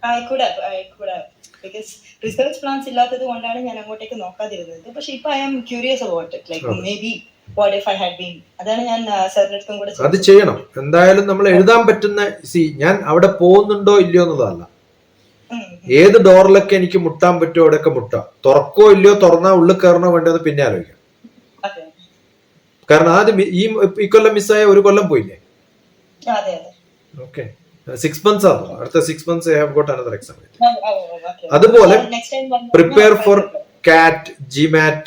I could have because research plans ഇല്ലാത്തത് കൊണ്ടാണ് ഞാൻ അങ്ങോട്ടേക്ക് നോക്കാതിരുന്നത്. പക്ഷെ ഇപ്പൊ I am curious about it, like maybe what if I had been. അതാണ് ഞാൻ സാറിന്റെ അടുത്തും കൂടെ അത് ചെയ്യണം. എന്തായാലും നമ്മൾ എഴുതാൻ പറ്റുന്ന ഞാൻ അവിടെ പോകുന്നുണ്ടോ ഇല്ലയോ എന്നുള്ളതല്ല, ഏത് ഡോറിലൊക്കെ എനിക്ക് മുട്ടാൻ പറ്റുമോ അവിടെയൊക്കെ മുട്ടാം. തുറക്കോ ഇല്ലയോ, തുറന്നാ ഉള്ളിൽ കയറണോ വേണ്ടത് പിന്നെ ആലോചിക്കാം. കാരണം ആദ്യം ഈ കൊല്ലം മിസ്സായ ഒരു കൊല്ലം പോയില്ലേ? ഓക്കെ, 6 months ആണോ? അടുത്ത 6 months I have got another exam. അതുപോലെ പ്രിപ്പയർ ഫോർ CAT, GMAT,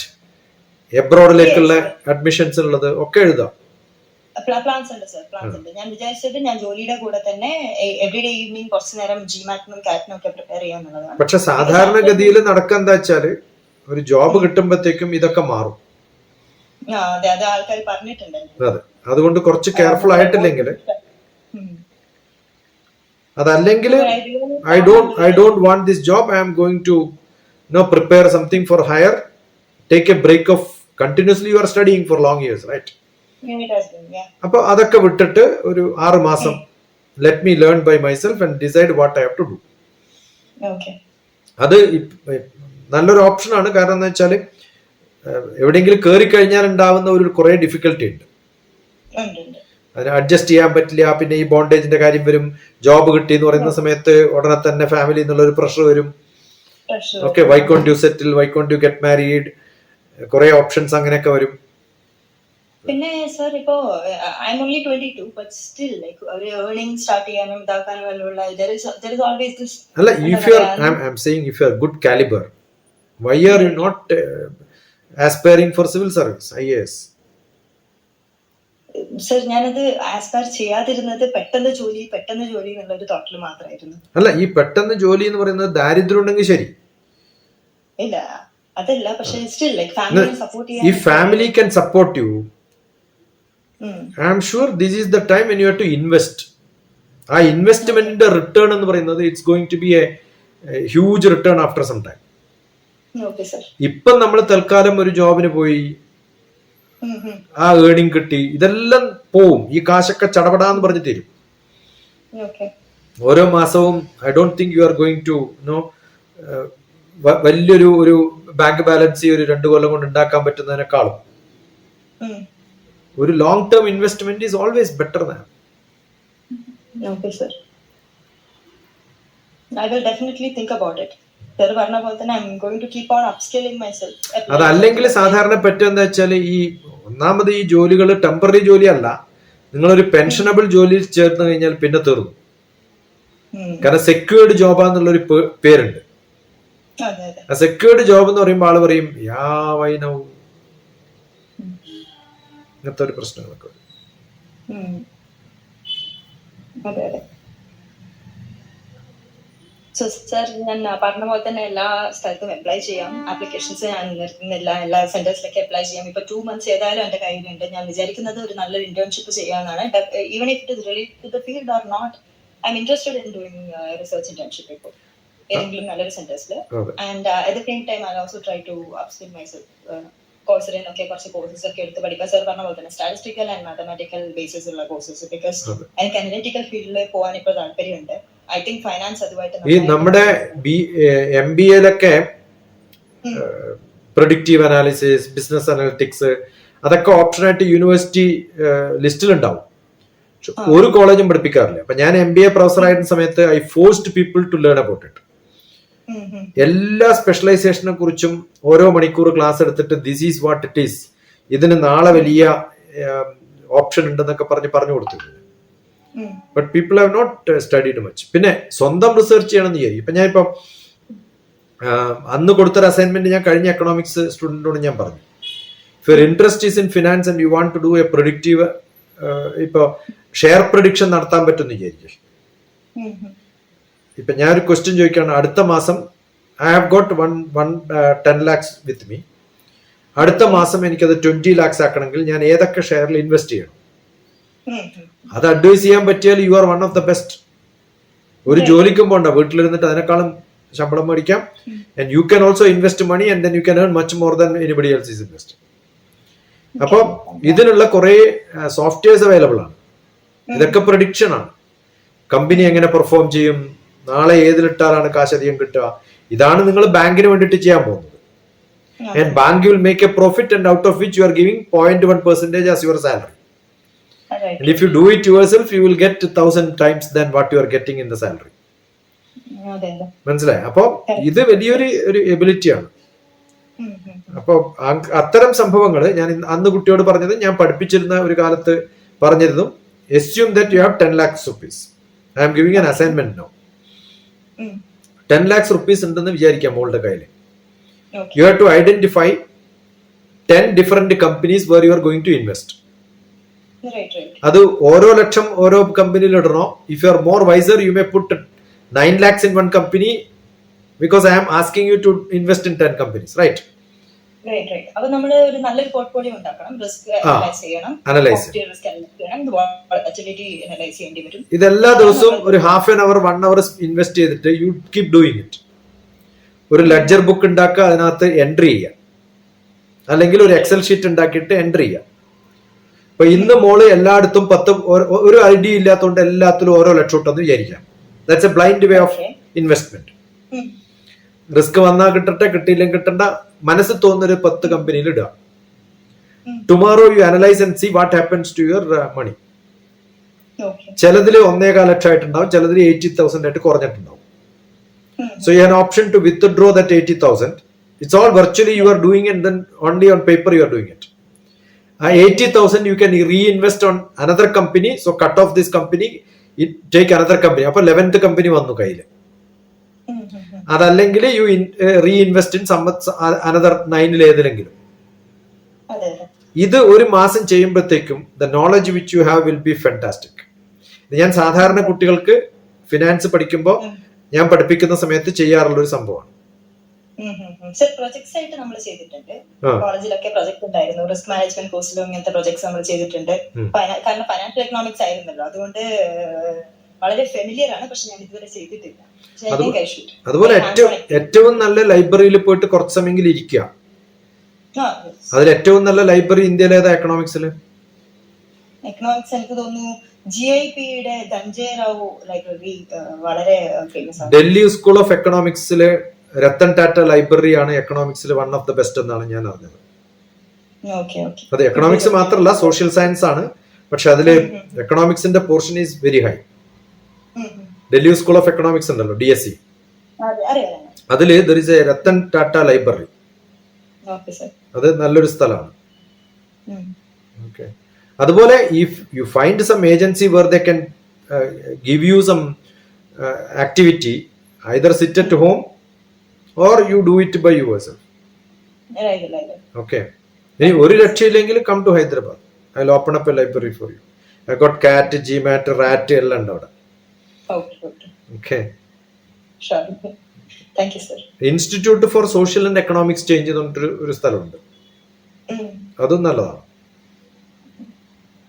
എബ്രോഡിലേക്കുള്ള അഡ്മിഷൻസ് ഉള്ളത് ഒക്കെ എഴുതാം. പ്ലാൻസ് ഉണ്ട് സർ, പ്ലാൻസ് ഉണ്ട്. ഞാൻ വിചാരിച്ചത് ഞാൻ ജോലിയുടെ കൂടെ തന്നെ എവറിഡേ ഈവനിങ് കുറച്ചു നേരം GMAT-നും CAT-നും ഒക്കെ പ്രിപ്പയർ ചെയ്യാന്നുള്ളതാണ്. പക്ഷെ സാധാരണഗതിയിൽ നടക്കാൻ എന്താ വെച്ചാല് ഒരു ജോബ് കിട്ടുമ്പോഴത്തേക്കും ഇതൊക്കെ മാറും. അതെ, അത് ആൾക്കാർ പറഞ്ഞിട്ടുണ്ട്. അതെ, അതുകൊണ്ട് കുറച്ച് കെയർഫുൾ ആയിട്ടില്ലെങ്കിൽ അതല്ലെങ്കിൽ I don't want this job, I am going to prepare something for higher, take a break of continuously you are studying for long years, right? അപ്പൊ അതൊക്കെ വിട്ടിട്ട് ഒരു 6 മാസം let me learn by myself and decide what I have to do. അത് നല്ലൊരു ഓപ്ഷനാണ്. കാരണം എന്താ വെച്ചാല് എവിടെയെങ്കിലും കയറി കഴിഞ്ഞാൽ ഉണ്ടാവുന്ന ഒരു കുറെ ഡിഫിക്കൽട്ടി ഉണ്ട്. അതിന് അഡ്ജസ്റ്റ് ചെയ്യാൻ പറ്റില്ല. പിന്നെ ഈ ബോണ്ടേജിന്റെ കാര്യം വരും. ജോബ് കിട്ടി എന്ന് പറയുന്ന സമയത്ത് ഉടനെ തന്നെ ഫാമിലി എന്നുള്ള ഒരു പ്രഷർ വരും. Okay, why can't you settle, why can't you get married, കുറെ ഓപ്ഷൻസ് അങ്ങനെയൊക്കെ വരും. പിന്നെ സർ, ഇപ്പോ I am only 22 but still like ഒരു ഏർണിംഗ് സ്റ്റാർട്ട് ചെയ്യാനും ഇതാക്കാനും ഉള്ള there is always this. അല്ല, if you are I'm saying if you are good caliber, why are you not aspiring for civil service, IAS? Sir ഞാനത് aspire ചെയ്യാതിരുന്നത് പെട്ടെന്ന് ജോലി എന്നുള്ള ഒരു തോട്ടിൽ മാത്രമായിരുന്നു. അല്ല, ഈ പെട്ടെന്ന് ജോലി എന്ന് പറയുന്നത് ദാരിദ്ര്യം ഉണ്ടെങ്കിൽ ശരി, ഇല്ല അതല്ല, പക്ഷെ സ്റ്റിൽ ലൈക് ഫാമിലി സപ്പോർട്ട് ചെയ്യാൻ. if family can support you, I am sure this is the time when you have to invest. ആ ഇൻവെസ്റ്റ്മെന്റിന്റെ റിട്ടേൺ എന്ന് പറയുന്നത് it's going to be a huge return after some time. Okay sir. ഇപ്പം നമ്മൾ തൽക്കാലം ഒരു ജോബിന് പോയി ആ ഏർണിംഗ് കിട്ടി, ഇതെല്ലാം പോവും. ഈ കാശൊക്കെ ചടപടാന്ന് പറഞ്ഞു തരും ഓക്കെ. ഓരോ മാസവും. I don't think you are going to know വലിയൊരു ഒരു ബാങ്ക് ബാലൻസ് ഒരു 2 കൊല്ലം കൊണ്ട് ഉണ്ടാക്കാൻ പറ്റുന്നതിനേക്കാളും ഒരു long term investment is always better than. Okay sir, I will definitely think about it. Sir പറഞ്ഞ പോലെ തന്നെ I am going to keep on upskilling myself. അതല്ലെങ്കിൽ സാധാരണ പറ്റുമെന്ന് വെച്ചാൽ ഈ ഒന്നാമത് ഈ ജോലികൾ ടെമ്പററി ജോലി അല്ല. നിങ്ങളൊരു പെൻഷനബിൾ ജോലിയിൽ ചേർന്ന് കഴിഞ്ഞാൽ പിന്നെ തീർന്നു. കാരണം സെക്യൂർഡ് ജോബാന്നുള്ളൊരു പേരുണ്ട്. ആ സെക്യൂർഡ് ജോബ് എന്ന് പറയുമ്പോൾ ആള് പറയും യാ വൈനൗ, ഇങ്ങനത്തെ ഒരു പ്രശ്നങ്ങളൊക്കെ. സർ ഞാൻ പറഞ്ഞ പോലെ തന്നെ എല്ലാ സ്ഥലത്തും അപ്ലൈ ചെയ്യാം. ആപ്ലിക്കേഷൻസ് ഞാൻ നിർത്തുന്നില്ല, എല്ലാ സെന്റേഴ്സിലൊക്കെ അപ്ലൈ ചെയ്യാം. ഇപ്പൊ 2 months ഏതായാലും എന്റെ കയ്യിലുണ്ട്. ഞാൻ വിചാരിക്കുന്നത് ഒരു നല്ലൊരു ഇന്റേൺഷിപ്പ് ചെയ്യാനാണ്. Even if it is related to the field or not, I am interested in doing research internship ഇപ്പോൾ ഏതെങ്കിലും നല്ലൊരു സെന്റേഴ്സിൽ. And at the same time I also try to upskill myself. കോഴ്സിനൊക്കെ കുറച്ച് കോഴ്സസ് ഒക്കെ എടുത്ത് പഠിക്കാൻ. സർ പറഞ്ഞ പോലെ തന്നെ സ്റ്റാറ്റിസ്റ്റിക്കൽ ആൻഡ് മാത്തമാറ്റിക്കൽ ബേസിസ് ഉള്ള കോഴ്സസ്. ബിക്കോസ് എനിക്ക് അനലിറ്റിക്കൽ ഫീൽഡിൽ പോകാൻ ഇപ്പോൾ താല്പര്യമുണ്ട്. ഐ തിങ്ക് ഫൈനാൻസ് അതുമായിട്ട് ഈ നമ്മുടെ MBA-ലൊക്കെ പ്രൊഡിക്റ്റീവ് അനാലിസിസ്, ബിസിനസ് അനലിറ്റിക്സ് അതൊക്കെ ഓപ്ഷനായിട്ട് യൂണിവേഴ്സിറ്റി ലിസ്റ്റിലുണ്ടാവും. ഒരു കോളേജും പഠിപ്പിക്കാറില്ല. അപ്പൊ ഞാൻ MBA പ്രൊഫസർ ആയിരുന്ന സമയത്ത് I forced people to learn about it. എല്ലാ സ്പെഷ്യലൈസേഷനെ കുറിച്ചും ഓരോ മണിക്കൂർ ക്ലാസ് എടുത്തിട്ട് this is what it is, ഇതിന് നാളെ വലിയ ഓപ്ഷൻ ഉണ്ടെന്നൊക്കെ പറഞ്ഞു കൊടുത്തിരുന്നു. But people have not studied much. പിന്നെ സ്വന്തം റിസർച്ച് ചെയ്യണമെന്ന് വിചാരിക്കും. ഇപ്പൊ ഞാൻ ഇപ്പം അന്ന് കൊടുത്തൊരു അസൈൻമെന്റ് ഞാൻ കഴിഞ്ഞ എക്കണോമിക്സ് സ്റ്റുഡന്റിനോട് ഞാൻ പറഞ്ഞു, if your interest is in finance and you want to do a predictive, ഇപ്പൊ ഷെയർ പ്രഡിക്ഷൻ നടത്താൻ പറ്റുമെന്ന് വിചാരിക്കും. ഇപ്പൊ ഞാനൊരു ക്വസ്റ്റ്യൻ ചോദിക്കുകയാണ്, അടുത്ത മാസം I have got 10 lakhs with me. അടുത്ത മാസം എനിക്കത് 20 lakhs ആക്കണമെങ്കിൽ ഞാൻ ഏതൊക്കെ ഷെയറിൽ ഇൻവെസ്റ്റ് ചെയ്യണം? അത് അഡ്വൈസ് ചെയ്യാൻ പറ്റിയാൽ you are one of the best. ഒരു ജോലിക്കും പോണ്ട, വീട്ടിലിരുന്നിട്ട് അതിനേക്കാളും ശമ്പളം മേടിക്കാം. And you can also invest money and then you can earn much more than anybody else is investing. അപ്പൊ ഇതിനുള്ള കുറെ സോഫ്റ്റ്വെയർസ് അവൈലബിൾ ആണ്. ഇതൊക്കെ പ്രഡിക്ഷൻ ആണ്. കമ്പനി എങ്ങനെ പെർഫോം ചെയ്യും, നാളെ ഏതിലിട്ടാലാണ് കാശ് അധികം കിട്ടുക, ഇതാണ് നിങ്ങൾ ബാങ്കിന് വേണ്ടിയിട്ട് ചെയ്യാൻ പോകുന്നത്. And bank will make A profit and out of which you are giving 0.1% as your salary. And if you do it yourself, you will get 1,000 times than what you are getting in the salary. മനസ്സിലായി? അപ്പൊ ഇത് വലിയൊരു എബിലിറ്റിയാണ്. അപ്പൊ അത്തരം സംഭവങ്ങൾ ഞാൻ അന്ന് കുട്ടിയോട് പറഞ്ഞത്, ഞാൻ പഠിപ്പിച്ചിരുന്ന ഒരു കാലത്ത് പറഞ്ഞിരുന്നു, assume that you have 10 lakhs rupees. I am giving an assignment now. 10 lakhs rupees ഉണ്ടെന്ന് വിചാരിക്കാം മോളുടെ കയ്യിൽ. You have to identify 10 different companies where you are going to invest. അത് ഓരോ ലക്ഷം ഓരോ കമ്പനിയിൽ ഇടണോ? If you are more wiser, you may put 9 lakhs in one company because I am asking you to invest in 10 companies, right? അപ്പൊ നമ്മൾ ഒരു നല്ലൊരു portfolio ഉണ്ടാക്കണം, റിസ്ക് അനലൈസ് ചെയ്യണം, ഇതെല്ലാ ദിവസവും ഒരു half an hour 1 hour invest ചെയ്തിട്ട് യു കീപ് ഡൂയിങ് ഇറ്റ്. ഒരു ലെഡ്ജർ ബുക്ക് ഉണ്ടാക്കുക, അതിനകത്ത് എൻട്രി ചെയ്യാം, അല്ലെങ്കിൽ ഒരു എക്സൽ ഷീറ്റ് ഉണ്ടാക്കിയിട്ട് എൻട്രി ചെയ്യാം. അപ്പൊ ഇന്ന് മോള് എല്ലായിടത്തും 10 ഒരു ഐഡിയ ഇല്ലാത്തതുകൊണ്ട് എല്ലാത്തിലും ഓരോ ലക്ഷം ഇട്ടെന്ന് വിചാരിക്കാം. That's a blind way of investment. Risk വന്നാൽ കിട്ടട്ടെ, കിട്ടിയില്ലെങ്കിൽ കിട്ടണ്ട, മനസ്സിൽ തോന്നുന്നൊരു 10 കമ്പനിയിൽ ഇടുക. Tomorrow you analyse and see what happens to your money. ചിലതിൽ 1.25 ലക്ഷം ആയിട്ടുണ്ടാവും, ചിലതിൽ 80,000 ആയിട്ട് കുറഞ്ഞിട്ടുണ്ടാവും. So you have an option to withdraw that 80,000. It's all virtually you are doing it, then only on paper you are doing it. 80,000 you can reinvest on another company. So cut off this company, take another company. അപ്പൊ 11th company വന്നു കയ്യിൽ. അതല്ലെങ്കിൽ U reinvest in another 9 ഏതിലെങ്കിലും. ഇത് ഒരു മാസം ചെയ്യുമ്പോഴത്തേക്കും the knowledge which you have will be fantastic. ഞാൻ സാധാരണ കുട്ടികൾക്ക് ഫിനാൻസ് പഠിക്കുമ്പോൾ ഞാൻ പഠിപ്പിക്കുന്ന സമയത്ത് ചെയ്യാറുള്ള ഒരു സംഭവമാണ്. പ്രൊജക്ട്സ് ആയിട്ട് നമ്മൾ ചെയ്തിട്ടുണ്ട്. കോളേജിലൊക്കെ പ്രൊജക്ട് ഉണ്ടായിരുന്നു. റിസ്ക് മാനേജ്മെന്റ് കോഴ്സിലും ഇങ്ങനത്തെ പ്രൊജക്ട്സ് നമ്മൾ ചെയ്തിട്ടുണ്ട്. കാരണം ഫൈനാൻഷ്യൽ എക്കണോമിക്സ് ആയിരുന്നല്ലോ, അതുകൊണ്ട് വളരെ ഫെമിലിയർ ആണ്. പക്ഷെ ഞാൻ ഇതുവരെ ചെയ്തിട്ടില്ല. അതുപോലെ ഏറ്റവും നല്ല ലൈബ്രറിയിൽ പോയിട്ട് കുറച്ച് സമയമെങ്കിലും ഇരിക്കുക. അതിൽ ഏറ്റവും നല്ല ലൈബ്രറി ഇന്ത്യയിൽ ഏതാ എക്കണോമിക്സിൽ? എക്കണോമിക്സ് എനിക്ക് തോന്നുന്നു GIPയുടെ ധനഞ്ജയ റാവു ലൈബ്രറി വളരെ ഫേമസ് ആണ്. ഡൽഹി സ്കൂൾ ഓഫ് എക്കണോമിക്സിലെ രത്തൻ ടാറ്റ ലൈബ്രറി ആണ് എക്കണോമിക്സിൽ വൺ ഓഫ് ദ ബെസ്റ്റ് എന്നാണ് ഞാൻ അറിഞ്ഞത്. അത് എക്കണോമിക്സ് മാത്രമല്ല, സോഷ്യൽ സയൻസ് ആണ്. പക്ഷെ അതില് എക്കണോമിക്സിന്റെ portion is very high. Delhi school of economics ഉണ്ടല്ലോ, DSE, അതില് there is a Ratan Tata library. അത് നല്ലൊരു സ്ഥലമാണ്. ഓക്കെ. അതുപോലെ if you find some agency where they can give you some activity, either sit at home or you do it by yourself. Okay. ഇനി ഒരു രക്ഷയില്ലെങ്കിൽ come to Hyderabad. I'll open up a library for you. I got cat, GMAT, rat എല്ലാം ഉണ്ട് അവിടെ. Okay. Sure. Thank you, sir. Institute for Social and Economic Change ഒരു സ്ഥലമുണ്ട്. അതും നല്ലതാണ്.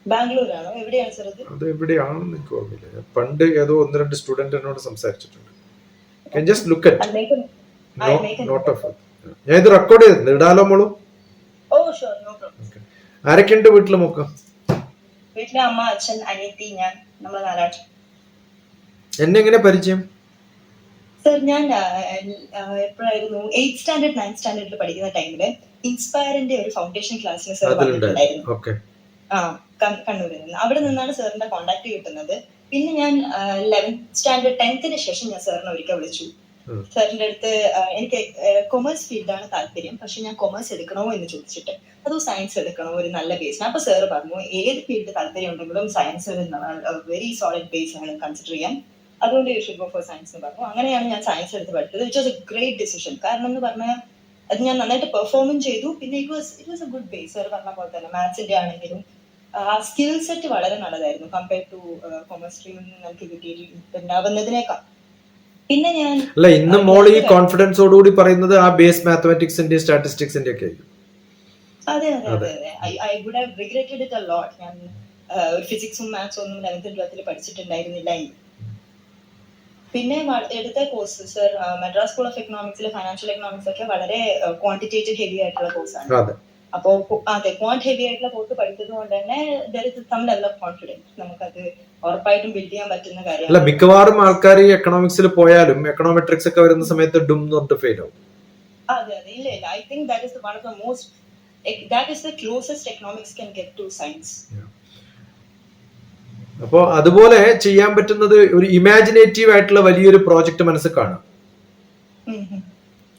ബാംഗ്ലൂരാണോ? എവിടെയാണ് സർ അത്? അത് എവിടെയാണെന്ന് എനിക്ക് ഓർമ്മയില്ല. പണ്ട് ഏതോ 1-2 സ്റ്റുഡന്റ് എന്നോട് സംസാരിച്ചിട്ടുണ്ട്. Can just look at. Not off. ഞാൻ ഇത് റെക്കോർഡ് ചെയ്തിട്ടുണ്ട്, ഇടാലോ മോളൂ? ആരൊക്കെയുണ്ട് വീട്ടില്? നോക്ക. വീട്ടിലെ അമ്മ, അച്ഛൻ, അനിയത്തി, ഞാൻ, നമ്മൾ നാലാട്ട്. എന്നെ എങ്ങനെ പരിചയം? സർ ഞാൻ എപ്പോഴായിരുന്നു 8th സ്റ്റാൻഡേർഡ് 9th സ്റ്റാൻഡേർഡിൽ പഠിക്കുന്ന ടൈമില് ഇൻസ്പയറിന്റെ ഒരു ഫൗണ്ടേഷൻ ക്ലാസ്സിന് സർ വന്നിട്ടുണ്ടായിരുന്നു. കണ്ണൂരിൽ നിന്ന്. അവിടെ നിന്നാണ് സാറിന്റെ കോണ്ടാക്ട് കിട്ടുന്നത്. പിന്നെ ഞാൻ 11th സ്റ്റാൻഡേർഡ് 10th ശേഷം ഞാൻ സാറിനെ ഒരിക്കൽ വിളിച്ചു. സാറിന്റെ അടുത്ത് എനിക്ക് കൊമേഴ്സ് ഫീൽഡാണ് താല്പര്യം, പക്ഷെ ഞാൻ കൊമേഴ്സ് എടുക്കണോ എന്ന് ചോദിച്ചിട്ട്, അതോ സയൻസ് എടുക്കണോ ഒരു നല്ല ബേസ്. അപ്പൊ സാറ് പറഞ്ഞു ഏത് ഫീൽഡ് താല്പര്യം ഉണ്ടെങ്കിലും സയൻസ് വെരി സോളിഡ് ബേസ് ആണ് കൺസിഡർ ചെയ്യാൻ, അതുകൊണ്ട് you should go for science എന്ന് പറഞ്ഞു. അങ്ങനെയാണ് ഞാൻ സയൻസ് എടുത്ത് പഠിച്ചത്. It was A great decision. കാരണം എന്ന് പറഞ്ഞാൽ അത് ഞാൻ നന്നായിട്ട് പെർഫോമും ചെയ്തു. പിന്നെ it was A good base. Sir പറഞ്ഞ പോലെ തന്നെ മാത്സിന്റെ ആണെങ്കിലും ആ സ്കിൽ സെറ്റ് വളരെ നല്ലതായിരുന്നു കമ്പയർ ടു കൊമേഴ്സ് സ്ട്രീമിൽ നിന്ന് നമുക്ക് കിട്ടിയിട്ടുണ്ടാവുന്നതിനേക്കാൾ. പിന്നെ ഞാൻ അല്ല, ഇന്ന് മോൾ ഈ കോൺഫിഡൻസോടുകൂടി പറയുന്നത് ആ ബേസ് മാത്തമാറ്റിക്സിന്റെ സ്റ്റാറ്റിസ്റ്റിക്സിന്റെ ഒക്കെ. അതെ അതെ അതെ അതെ. I would have regretted it a lot. ഞാൻ ഫിസിക്സും മാത്സും ഒന്നും 11th 12th പഠിച്ചിട്ടുണ്ടായിരുന്നില്ല. പിന്നെ എടുത്ത course sir Madras school of എക്കണോമിക്സിലെ ഫൈനാൻഷ്യൽ എക്കണോമിക്സ് ഒക്കെ വളരെ ക്വാണ്ടിറ്റേറ്റീവ് ഹെവി ആയിട്ടുള്ള കോഴ്സാണ്. അപ്പോ അതെ, ക്വാണ്ട് ഹെവി ആയിട്ടുള്ള കോഴ്സ് പഠിച്ചത് കൊണ്ട് തന്നെ there is some level of confidence. നമുക്കത് ഉറപ്പായിട്ടും ബിൽഡ് ചെയ്യാൻ പറ്റുന്ന കാര്യമാണ്. അല്ല, മിക്കവാറും ആൾക്കാർ എക്കണോമിക്സിൽ പോയാലും എക്കണോമെട്രിക്സ് ഒക്കെ വരുന്ന സമയത്ത് ഡും എന്ന് ഫെയിൽ ആവും. അതെ അതെ. ഇല്ല ഇല്ല, I think that is one of the most, that is the closest economics can get two science. അപ്പോ അതുപോലെ ചെയ്യാൻ പറ്റുന്നത് ഒരു ഇമാജിനേറ്റീവ് ആയിട്ടുള്ള വലിയൊരു പ്രോജക്റ്റ് മനസ്സിൽ കാണും.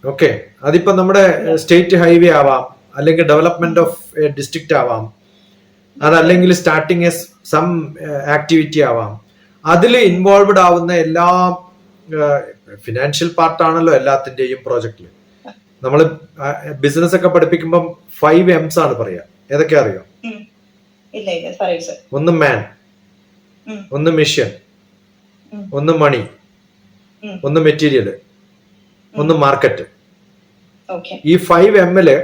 ഓക്കെ, അതിപ്പോ നമ്മുടെ സ്റ്റേറ്റ് ഹൈവേ ആവാം, അല്ലെങ്കിൽ ഡെവലപ്മെന്റ് ഓഫ് എ ഡിസ്ട്രിക്റ്റ് ആവാം, അതല്ലെങ്കിൽ സ്റ്റാർട്ടിങ് എ സം ആക്ടിവിറ്റി ആവാം. അതിൽ ഇൻവോൾവഡ് ആവുന്ന എല്ലാ ഫിനാൻഷ്യൽ പാർട്ടാണല്ലോ എല്ലാത്തിന്റെയും പ്രോജക്റ്റില്. നമ്മൾ ബിസിനസ് ഒക്കെ പഠിപ്പിക്കുമ്പം 5 M's ആണ് പറയാ. ഏതൊക്കെ അറിയോ? ഒന്ന് മാൻ, ഒന്ന് മിഷൻ, ഒന്ന് മണി, ഒന്ന് മെറ്റീരിയൽ, ഒന്ന് മാർക്കറ്റ്. ഈ 5 M'ല്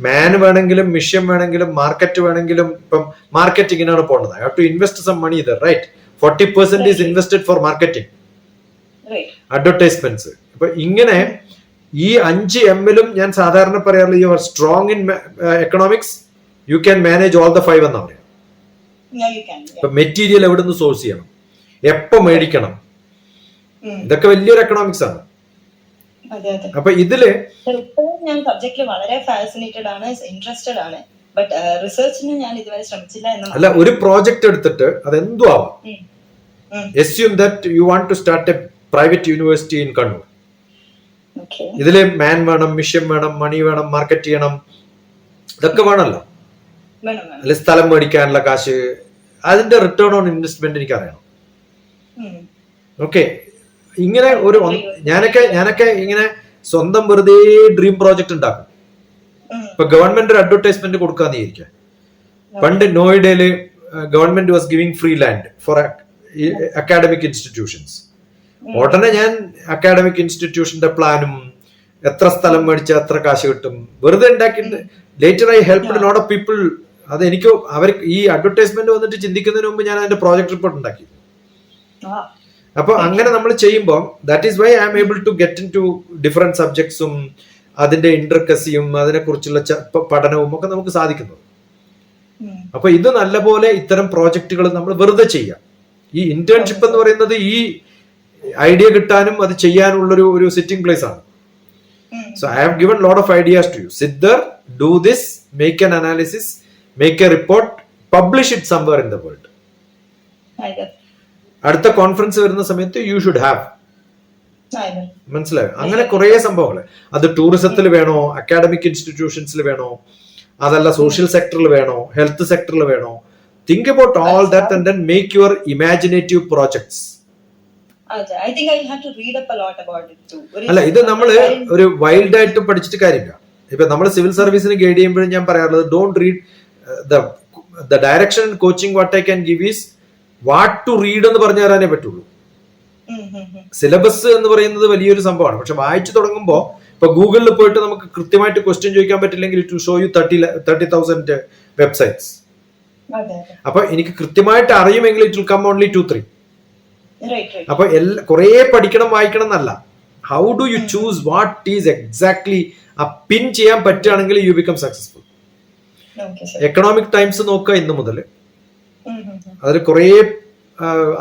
മാൻ വേണമെങ്കിലും മിഷൻ വേണമെങ്കിലും മാർക്കറ്റ് വേണമെങ്കിലും, ഇപ്പം മാർക്കറ്റിങ്ങിനാണ് പോണത്. I have to invest some money there, right? 40% is invested for marketing, advertisements. അപ്പൊ ഇങ്ങനെ ഈ 5 M'ലും ഞാൻ സാധാരണ പറയാറുള്ള you are strong in economics, you can manage all the 5 എന്നാ പറയാം. ഇപ്പൊ മെറ്റീരിയൽ എവിടെ നിന്ന് സോഴ്സ് ചെയ്യണം, എപ്പോ മേടിക്കണം, ഇതൊക്കെ വലിയൊരു എക്കണോമിക്സ് ആണ്. അപ്പൊ ഇതില് ഞാൻ സബ്ജക്റ്റിൽ വളരെ ഫാസിനേറ്റഡ് ആണ്, ഇൻട്രസ്റ്റഡ് ആണ്. ബട്ട് റിസർച്ചിന് ഞാൻ ഇതുവരെ ശ്രമിച്ചില്ല എന്ന്. അല്ല, ഒരു പ്രോജക്റ്റ് എടുത്തിട്ട് അതെന്തും ആവാം. Assume that you want to start a private university in Kannur. ഇതില് മാൻ വേണം, മിഷൻ വേണം, മണി വേണം, മാർക്കറ്റ് ചെയ്യണം, ഇതൊക്കെ വേണമല്ലോ. അല്ലെ സ്ഥലം മേടിക്കാനുള്ള കാശ്, അതിന്റെ റിട്ടേൺ ഓൺ ഇൻവെസ്റ്റ്മെന്റ് എനിക്ക് അറിയണം. ഓക്കെ, ഇങ്ങനെ ഞാനൊക്കെ ഇങ്ങനെ സ്വന്തം വെറുതെ ഡ്രീം പ്രോജക്റ്റ് ഉണ്ടാക്കും. ഇപ്പൊ ഗവൺമെന്റ് ഒരു അഡ്വർടൈസ്മെന്റ് കൊടുക്കാന്ന് വിചാരിക്കാം. പണ്ട് നോയിഡയില് government was giving free land for academic institutions. ഉടനെ ഞാൻ അക്കാഡമിക് ഇൻസ്റ്റിറ്റ്യൂഷന്റെ പ്ലാനും എത്ര സ്ഥലം മേടിച്ചാൽ എത്ര കാശ് കിട്ടും വെറുതെ ഉണ്ടാക്കിയിട്ട് later I helped lot of people. അത് എനിക്ക് അവർ ഈ അഡ്വർടൈസ്മെന്റ് വന്നിട്ട് ചിന്തിക്കുന്നതിന് മുമ്പ് ഞാൻ അതിന്റെ പ്രോജക്ട് റിപ്പോർട്ട് ഉണ്ടാക്കി. അപ്പൊ അങ്ങനെ നമ്മൾ ചെയ്യുമ്പോൾ that is why I am able to get into different സബ്ജക്ട്സും അതിന്റെ ഇന്റർകസിയും അതിനെക്കുറിച്ചുള്ള പഠനവും ഒക്കെ നമുക്ക് സാധിക്കുന്നു. അപ്പൊ ഇത് നല്ലപോലെ ഇത്തരം പ്രോജക്റ്റുകൾ നമ്മൾ വെറുതെ ചെയ്യാം. ഈ ഇന്റേൺഷിപ്പ് എന്ന് പറയുന്നത് ഈ ഐഡിയ കിട്ടാനും അത് ചെയ്യാനുള്ളൊരു ഒരു സിറ്റിംഗ് പ്ലേസ് ആണ്. So I have given lot of ideas to you. Sit there, do this, make an analysis, make a report, publish it somewhere in the world. അടുത്ത കോൺഫറൻസ് വരുന്ന സമയത്ത് യു ഷുഡ് ഹാവ്. മനസ്സിലായോ? അങ്ങനെ കുറെ സംഭവങ്ങൾ. അത് ടൂറിസത്തിൽ വേണോ, അക്കാഡമിക് ഇൻസ്റ്റിറ്റ്യൂഷൻസിൽ വേണോ, അതല്ല സോഷ്യൽ സെക്ടറിൽ വേണോ, ഹെൽത്ത് സെക്ടറിൽ വേണോ, think about all that and then make your imaginative projects. അല്ല, ഇത് നമ്മള് ഒരു വൈൽഡ് ആയിട്ട് പഠിച്ചിട്ട് കാര്യമില്ല. ഇപ്പൊ നമ്മൾ സിവിൽ സർവീസിന് ഗൈഡ് ചെയ്യുമ്പോഴും ഞാൻ പറയാറുള്ളത് don't read the direction coaching what I can give is what to read എന്ന് പറഞ്ഞു തരാനേ പറ്റുള്ളൂ. സിലബസ് എന്ന് പറയുന്നത് വലിയൊരു സംഭവമാണ്. പക്ഷെ വായിച്ചു തുടങ്ങുമ്പോൾ ഇപ്പൊ ഗൂഗിളിൽ പോയിട്ട് നമുക്ക് കൃത്യമായിട്ട് ക്വസ്റ്റ്യൻ ചോദിക്കാൻ പറ്റില്ലെങ്കിൽ it will show you 30,000 websites. അപ്പൊ എനിക്ക് കൃത്യമായിട്ട് അറിയുമെങ്കിൽ ഇറ്റ് വിൽ കം ഓൺലി 2-3. അപ്പൊ കുറെ പഠിക്കണം വായിക്കണം എന്നല്ല. How do you choose what is exactly ആ പിൻ ചെയ്യാൻ പറ്റുകയാണെങ്കിൽ you become successful. Economic times നോക്കുക ഇന്ന് മുതൽ, അതിൽ കുറെ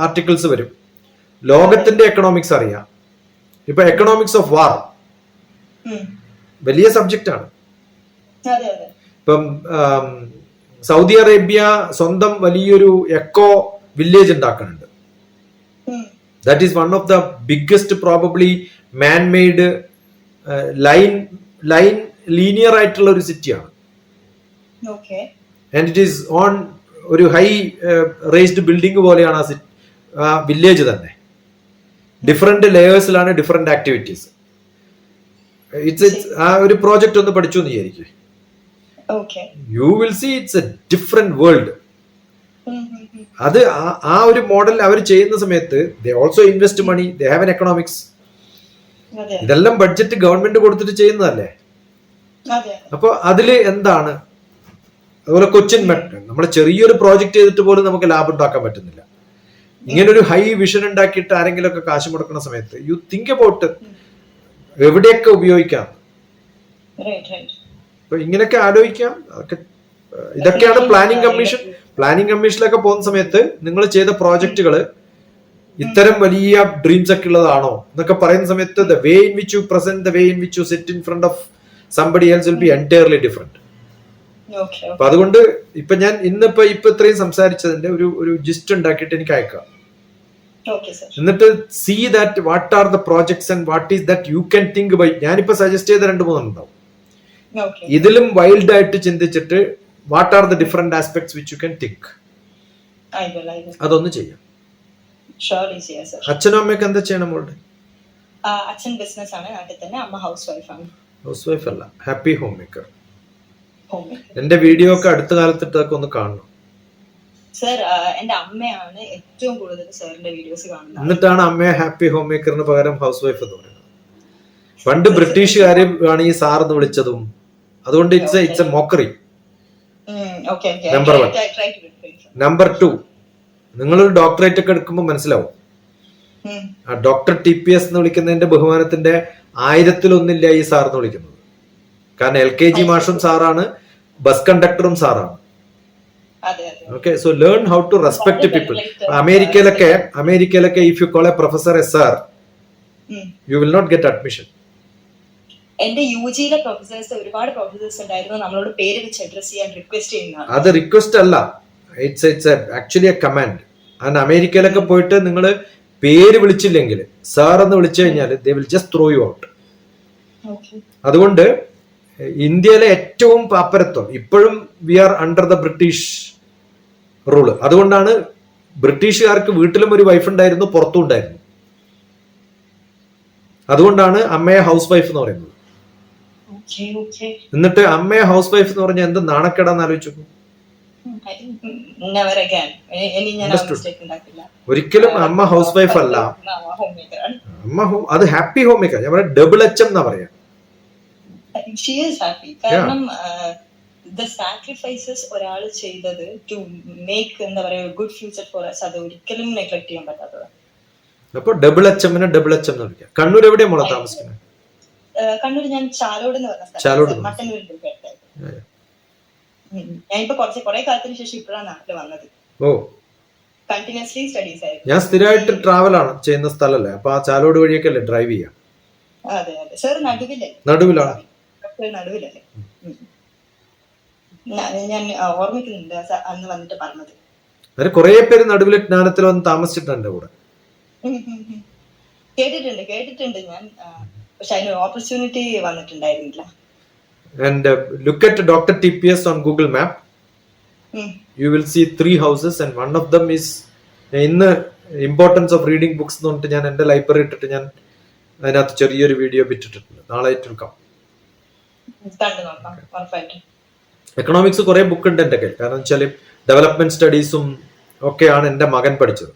ആർട്ടിക്കിൾസ് വരും. ലോകത്തിന്റെ എക്കണോമിക്സ് അറിയാം. ഇപ്പൊ എക്കണോമിക്സ് ഓഫ് വാർ വലിയ സബ്ജക്റ്റ് ആണ്. ഇപ്പം സൗദി അറേബ്യ സ്വന്തം വലിയൊരു എക്കോ വില്ലേജ് ഉണ്ടാക്കുന്നുണ്ട്. That is one of the biggest probably man-made linear ആയിട്ടുള്ള ഒരു സിറ്റിയാണ്. And it is on ഒരു ഹൈ റേസ്ഡ് ബിൽഡിംഗ് പോലെയാണ് ആ വില്ലേജ് തന്നെ. ഡിഫറെന്റ് ലെയേഴ്സിലാണ് ഡിഫറെന്റ് ആക്ടിവിറ്റീസ്. ആ ഒരു പ്രോജക്റ്റ് ഒന്ന് പഠിച്ചു എന്ന് വിചാരിക്കും. You will see it's a different world. അത് ആ ഒരു മോഡൽ അവർ ചെയ്യുന്ന സമയത്ത് they also invest money, they have an economics. ഇതെല്ലാം ബഡ്ജറ്റ് ഗവൺമെന്റ് കൊടുത്തിട്ട് ചെയ്യുന്നതല്ലേ. അപ്പൊ അതില് എന്താണ്, അതുപോലെ കൊച്ചിൻ മെട്രോ നമ്മൾ ചെറിയൊരു പ്രോജക്റ്റ് ചെയ്തിട്ട് പോലും നമുക്ക് ലാഭം ഉണ്ടാക്കാൻ പറ്റുന്നില്ല. ഇങ്ങനൊരു ഹൈ വിഷൻ ഉണ്ടാക്കിയിട്ട് ആരെങ്കിലും ഒക്കെ കാശ് മുടക്കുന്ന സമയത്ത് യു തിങ്ക് അബൌട്ട് എവിടെയൊക്കെ ഉപയോഗിക്കാം. അപ്പൊ ഇങ്ങനെയൊക്കെ ആലോചിക്കാം. ഇതൊക്കെയാണ് പ്ലാനിംഗ് കമ്മീഷൻ. പ്ലാനിംഗ് കമ്മീഷനിലൊക്കെ പോകുന്ന സമയത്ത് നിങ്ങൾ ചെയ്ത പ്രോജക്റ്റുകൾ ഇത്തരം വലിയ ഡ്രീംസ് ഒക്കെ ഉള്ളതാണോ എന്നൊക്കെ പറയുന്ന സമയത്ത് the way in which you present, the way in which you sit in front of somebody else will be entirely different. അപ്പൊ അതുകൊണ്ട് ഇപ്പൊ ഞാൻ ഇന്നിപ്പോ ഇത്രയും സംസാരിച്ചതിന്റെ ഒരു ജിസ്റ്റ് ഉണ്ടാക്കിയിട്ട് എനിക്ക് അയക്കാം. എന്നിട്ട് see that what are the projects and what is that you can think by. ഞാനിപ്പോ സജസ്റ്റ് ചെയ്ത 2-3 ഉണ്ടാവും. ഇതിലും വൈൽഡ് ആയിട്ട് ചിന്തിച്ചിട്ട് what are the different aspects which you can think. അതൊന്ന് ചെയ്യാം. അച്ഛനും അമ്മയൊക്കെ എന്താ ചെയ്യണം മോളുടെ? അച്ഛൻ ബിസിനസ് ആണ് നാട്ടിൽ തന്നെ, അമ്മ ഹൗസ് വൈഫ് ആണ്. ഹൗസ് വൈഫ് അല്ല, ഹാപ്പി ഹോം മേക്കർ. എന്റെ വീഡിയോ ഒക്കെ അടുത്ത കാലത്തിട്ടൊക്കെ ഒന്ന് കാണണം. സർ, എന്റെ അമ്മയാണ് ഏറ്റവും കൂടുതൽ സാറിന്റെ വീഡിയോസ് കാണുന്നത്. എന്നിട്ടാണ് അമ്മയെ ഹാപ്പി ഹോം മേക്കറിന് പകരം ഹൗസ് വൈഫ് എന്ന് പറയുന്നത്. പണ്ട് ബ്രിട്ടീഷുകാരെ ആണ് ഈ സാർ എന്ന് വിളിച്ചതും. അതുകൊണ്ട് it's A mockery. Number 1. Number 2, നിങ്ങളൊരു ഡോക്ടറേറ്റ് ഒക്കെ എടുക്കുമ്പോൾ മനസ്സിലാവും ആ ഡോക്ടർ TPS എന്ന് വിളിക്കുന്നതിന്റെ ബഹുമാനത്തിന്റെ 1000-1 ഈ സാർ എന്ന് വിളിക്കുന്നത്. കാരണം LKG മാഷും സാറാണ്, ബസ് കണ്ടക്ടറും സാറാണ്. Okay, so learn how to respect people. അമേരിക്കയിലൊക്കെ if you call a professor a sir you will not get admission. എന്റെ യുജിയിലെ പ്രൊഫസേഴ്സ്, ഒരുപാട് പ്രൊഫസേഴ്സ് ഉണ്ടായിരുന്നു, നമ്മളോട് പേര് വെച്ച് അഡ്രസ് ചെയ്യാൻ റിക്വസ്റ്റ് ചെയ്യുന്നതാണ്. അത് റിക്വസ്റ്റ് അല്ല, it's actually a command. And അമേരിക്കയിലൊക്കെ പോയിട്ട് നിങ്ങൾ പേര് വിളിച്ചില്ലെങ്കിൽ സാർ എന്ന് വിളിച്ചു കഴിഞ്ഞാൽ they will just throw you out. അതുകൊണ്ട് ഇന്ത്യയിലെ ഏറ്റവും പാപ്പരത്വം ഇപ്പോഴും we are under the British rule. അതുകൊണ്ടാണ് ബ്രിട്ടീഷുകാർക്ക് വീട്ടിലും ഒരു വൈഫ് ഉണ്ടായിരുന്നു, പുറത്തും ഉണ്ടായിരുന്നു. അതുകൊണ്ടാണ് അമ്മയെ ഹൗസ് വൈഫ് എന്ന് പറയുന്നത്. ഓക്കെ. എന്നിട്ട് അമ്മയെ ഹൗസ് വൈഫ് എന്ന് പറഞ്ഞാൽ എന്ത് നാണക്കേടാന്ന് ആലോചിച്ചു. Never again. ഇനി ഞാൻ Understood. മിസ്റ്റേക്ക് ഉണ്ടാക്കില്ല. ഒരിക്കലും അമ്മ ഹൗസ് വൈഫ് അല്ല. ഹോം മേക്കർ ആണ്. അമ്മ അത് ഹാപ്പി ഹോം മേക്കർ. ഞാൻ പറയാം ഡബിൾ എച്ച് എന്നാ പറയാ. She is happy. കാരണം ദ സാക്രിഫൈസസ് ഒരാൾ ചെയ്തത് ടു മേക്ക് എന്താ പറയാ ഗുഡ് ഫ്യൂച്ചർ ഫോർ അസ്, അത് ഒരിക്കലും നെഗ്ലക്ട് ചെയ്യാൻ പറ്റാത്തതാണ്. അപ്പൊ ഡബിൾ എച്ച് എമ്മിനെ ഡബിൾ എച്ച് എന്ന് വിളിക്കാം. കണ്ണൂർ എവിടെയാ മോളെ താമസിക്കുന്നത്? കണ്ണൂർ ഞാൻ ചാലോട് എന്ന് പറഞ്ഞ ചാലോട്. സ്ഥലം, മട്ടന്നൂരിന്റെ അടുത്തായിട്ട്. ഞാൻ ഇപ്പൊ കുറെ കാലത്തിന് ശേഷം ഇപ്പോഴാണ് നാട്ടിൽ വന്നത്. ഓ, കണ്ടിന്യൂസ്ലി സ്റ്റഡീസ് ആയിരുന്നു. ഞാൻ സ്ഥിരമായിട്ട് ട്രാവൽ ആണ് ചെയ്യുന്ന സ്ഥലല്ലേ, അപ്പൊ ആ ചാലോട് വഴിയൊക്കെ അല്ലേ ഡ്രൈവ് ചെയ്യാം. അതെ. സാർ നടുവിലല്ലേ? നടുവിലാണ്. നടുവിലല്ലേ? ഞാൻ ഓർമ്മിക്കുന്നുണ്ട് അന്ന് വന്നിട്ട് പറഞ്ഞത്. അതിന് കുറെ പേര് നടുവിലെ ജ്ഞാനത്തിൽ വന്ന് താമസിച്ചിട്ടുണ്ട് കൂടെ. കേട്ടിട്ടുണ്ട് ഞാൻ. പക്ഷെ അതിന് opportunity വന്നിട്ടുണ്ടായിരുന്നില്ല. And look at Dr. TPS on Google Map. You will see 3 houses and one of them is in the importance of reading books എന്ന് പറഞ്ഞിട്ട് ഞാൻ എൻ്റെ ലൈബ്രറി ഇട്ടിട്ട് ഞാൻ അതിനകത്ത് ചെറിയൊരു വീഡിയോ ഇട്ടിട്ടുണ്ട്. നാളെ എടുക്കാം. എക്കണോമിക്സ് കുറെ ബുക്ക് ഉണ്ട് എൻ്റെ കയ്യിൽ. കാരണം വെച്ചാൽ ഡെവലപ്മെന്റ് സ്റ്റഡീസും ഒക്കെയാണ് എൻ്റെ മകൻ പഠിച്ചത്.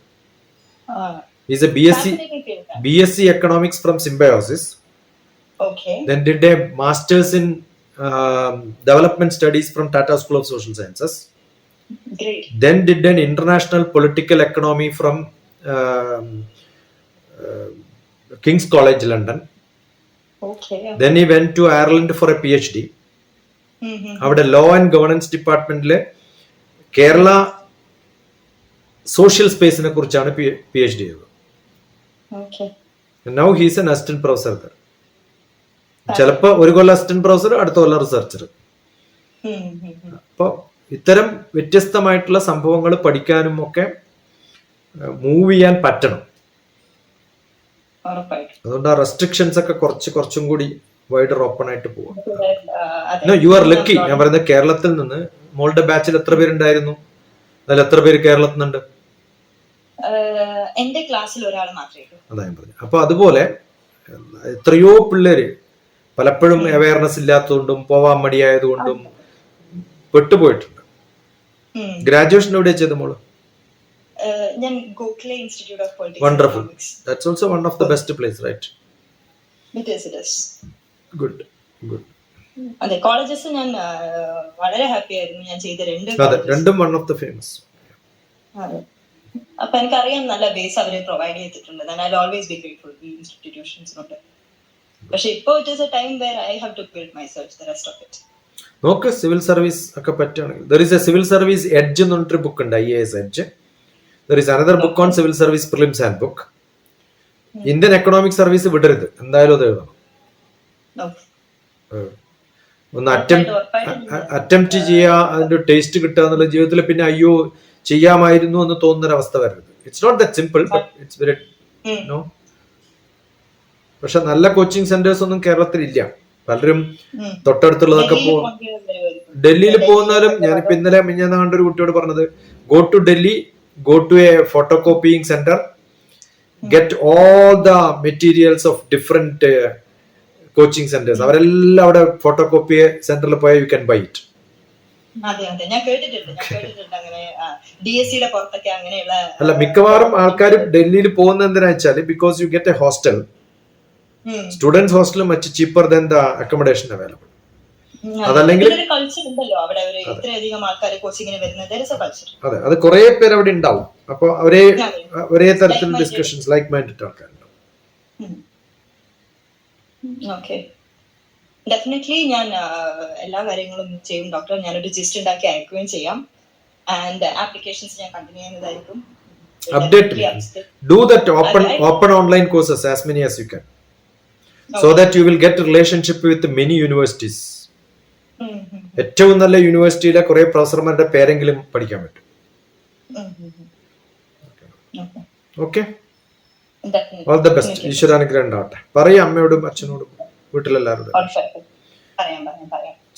Is A BSc economics from Symbiosis. Then did a master's in development studies from Tata School of Social Sciences. Great. Then did an international political economy from King's College London. Then he went to Ireland for a PhD. അവിടെ law and governance ഡിപ്പാർട്ട്മെന്റില് Kerala social സ്പേസിനെ കുറിച്ചാണ് PhD ചെയ്തത്. Now he is an assistant professor there. ചിലപ്പോ ഒരു കൊല്ലം assistant professor, അടുത്ത കൊല്ലം researcher. അപ്പൊ ഇത്തരം വ്യത്യസ്തമായിട്ടുള്ള സംഭവങ്ങൾ പഠിക്കാനും ഒക്കെ മൂവ് ചെയ്യാൻ പറ്റണം. അതുകൊണ്ട് ആ റെസ്ട്രിക്ഷൻസ് ഒക്കെ കുറച്ചും കൂടി വൈഡർ ഓപ്പൺ ആയിട്ട് പോവാം. You are lucky. ഞാൻ പറയുന്നത് കേരളത്തിൽ നിന്ന് മോളുടെ ബാച്ചിൽ എത്ര പേരുണ്ടായിരുന്നു? അതിൽ എത്ര പേര് കേരളത്തിൽ നിന്നുണ്ട്? എന്റെ ക്ലാസ്സിൽ ഒരാൾ മാത്രമേ. അതാ ഞാൻ പറഞ്ഞു. അപ്പൊ അതുപോലെ എത്രയോ പിള്ളേര് പലപ്പോഴും അവയർനെസ് ഇല്ലാത്തതുകൊണ്ടും പോവാൻ മടിയായതുകൊണ്ടും പെട്ടുപോയിട്ടുണ്ട്. ഗ്രാജുവേഷൻ എവിടെയാ ചെയ്ത മോള്? ഞാൻ Gokhale institute of politics. Wonderful. That's also one of the best place, right? It is. Good. അതെ, കോളേജസ് ഞാൻ വളരെ ഹാപ്പി ആയിരുന്നു. ഞാൻ ചെയ്ത രണ്ടും വൺ ഓഫ് ദ ഫേമസ്. അതെ. അപ്പൊ എനിക്കറിയാം നല്ല ബേസ് അവര് പ്രൊവൈഡ് ചെയ്തിട്ടുണ്ട്. Then I'll always be grateful ഈ ഇൻസ്റ്റിറ്റ്യൂഷൻസിനോട്. പക്ഷെ ഇപ്പോ it is a time where I have to build myself the rest of it. നോക്ക്, സിവിൽ സർവീസ് ഒക്കെ പറ്റുകയാണെങ്കിൽ there is a civil service edge എന്ന് പറഞ്ഞൊരു ബുക്ക് ഉണ്ട്, IAS edge. There is another book on civil service prelims handbook. Indian economic service വിടരുത്, എന്തായാലും അത് എഴുതണം. ഒന്ന് അറ്റംപ്റ്റ് ചെയ്യുക, അതിന്റെ ടേസ്റ്റ് കിട്ടുക എന്നുള്ള ജീവിതത്തിൽ പിന്നെ അയ്യോ ചെയ്യാമായിരുന്നു എന്ന് തോന്നുന്നൊരവസ്ഥ വരരുത്. It's not that simple, but it's very no. പക്ഷെ നല്ല കോച്ചിങ് സെന്റേഴ്സ് ഒന്നും കേരളത്തിൽ ഇല്ല. പലരും തൊട്ടടുത്തുള്ളതൊക്കെ പോകും. ഡൽഹിയിൽ പോകുന്നാലും ഞാനിപ്പോ ഇന്നലെ മിഞ്ഞാന്ന് കണ്ട ഒരു കുട്ടിയോട് പറഞ്ഞത്, go to Delhi, go to a photo copying centre, get all the materials of different coaching centers. അവരെല്ലാം അവിടെ ഫോട്ടോ കോപ്പി സെന്ററിൽ പോയാൽ യു ക്യാൻ ബൈ ഇറ്റ്. അല്ല, മിക്കവാറും ആൾക്കാർ ഡൽഹിയിൽ പോകുന്ന എന്തിനാ വെച്ചാൽ because you get A hostel, students hostel much cheaper than the accommodation available. അതല്ലെങ്കിൽ അതെ, അത് കുറെ പേര് അവിടെ ഉണ്ടാവും. അപ്പൊ ഒരേ തരത്തിലുള്ള ഡിസ്കഷൻസ്, ലൈക്ക് മൈൻഡഡ് ആൾക്കാരുണ്ടാവും. ഡെഫിനറ്റ്ലി ഞാൻ എല്ലാ കാര്യങ്ങളും ചെയ്യും ഡോക്ടർ. ഞാനൊരു ജിസ്റ്റ് ഉണ്ടാക്കി അയക്കുകയും ചെയ്യാം. ആൻഡ് ആപ്ലിക്കേഷൻസ് ഞാൻ കണ്ടിന്യൂ ചെയ്യുന്നതായിരിക്കും. Do that open online courses as many as you can, so that you will get a relationship with many universities. ഏറ്റവും നല്ല യൂണിവേഴ്സിറ്റിയിലെ കുറെ പ്രൊഫസർമാരുടെ പേരെങ്കിലും പഠിക്കാൻ പറ്റും. Okay, all the best. ഈശ്വരാനുഗ്രഹം ഉണ്ടാവട്ടെ. പറയും അമ്മയോടും അച്ഛനോടും വീട്ടിലെല്ലാവരോടും.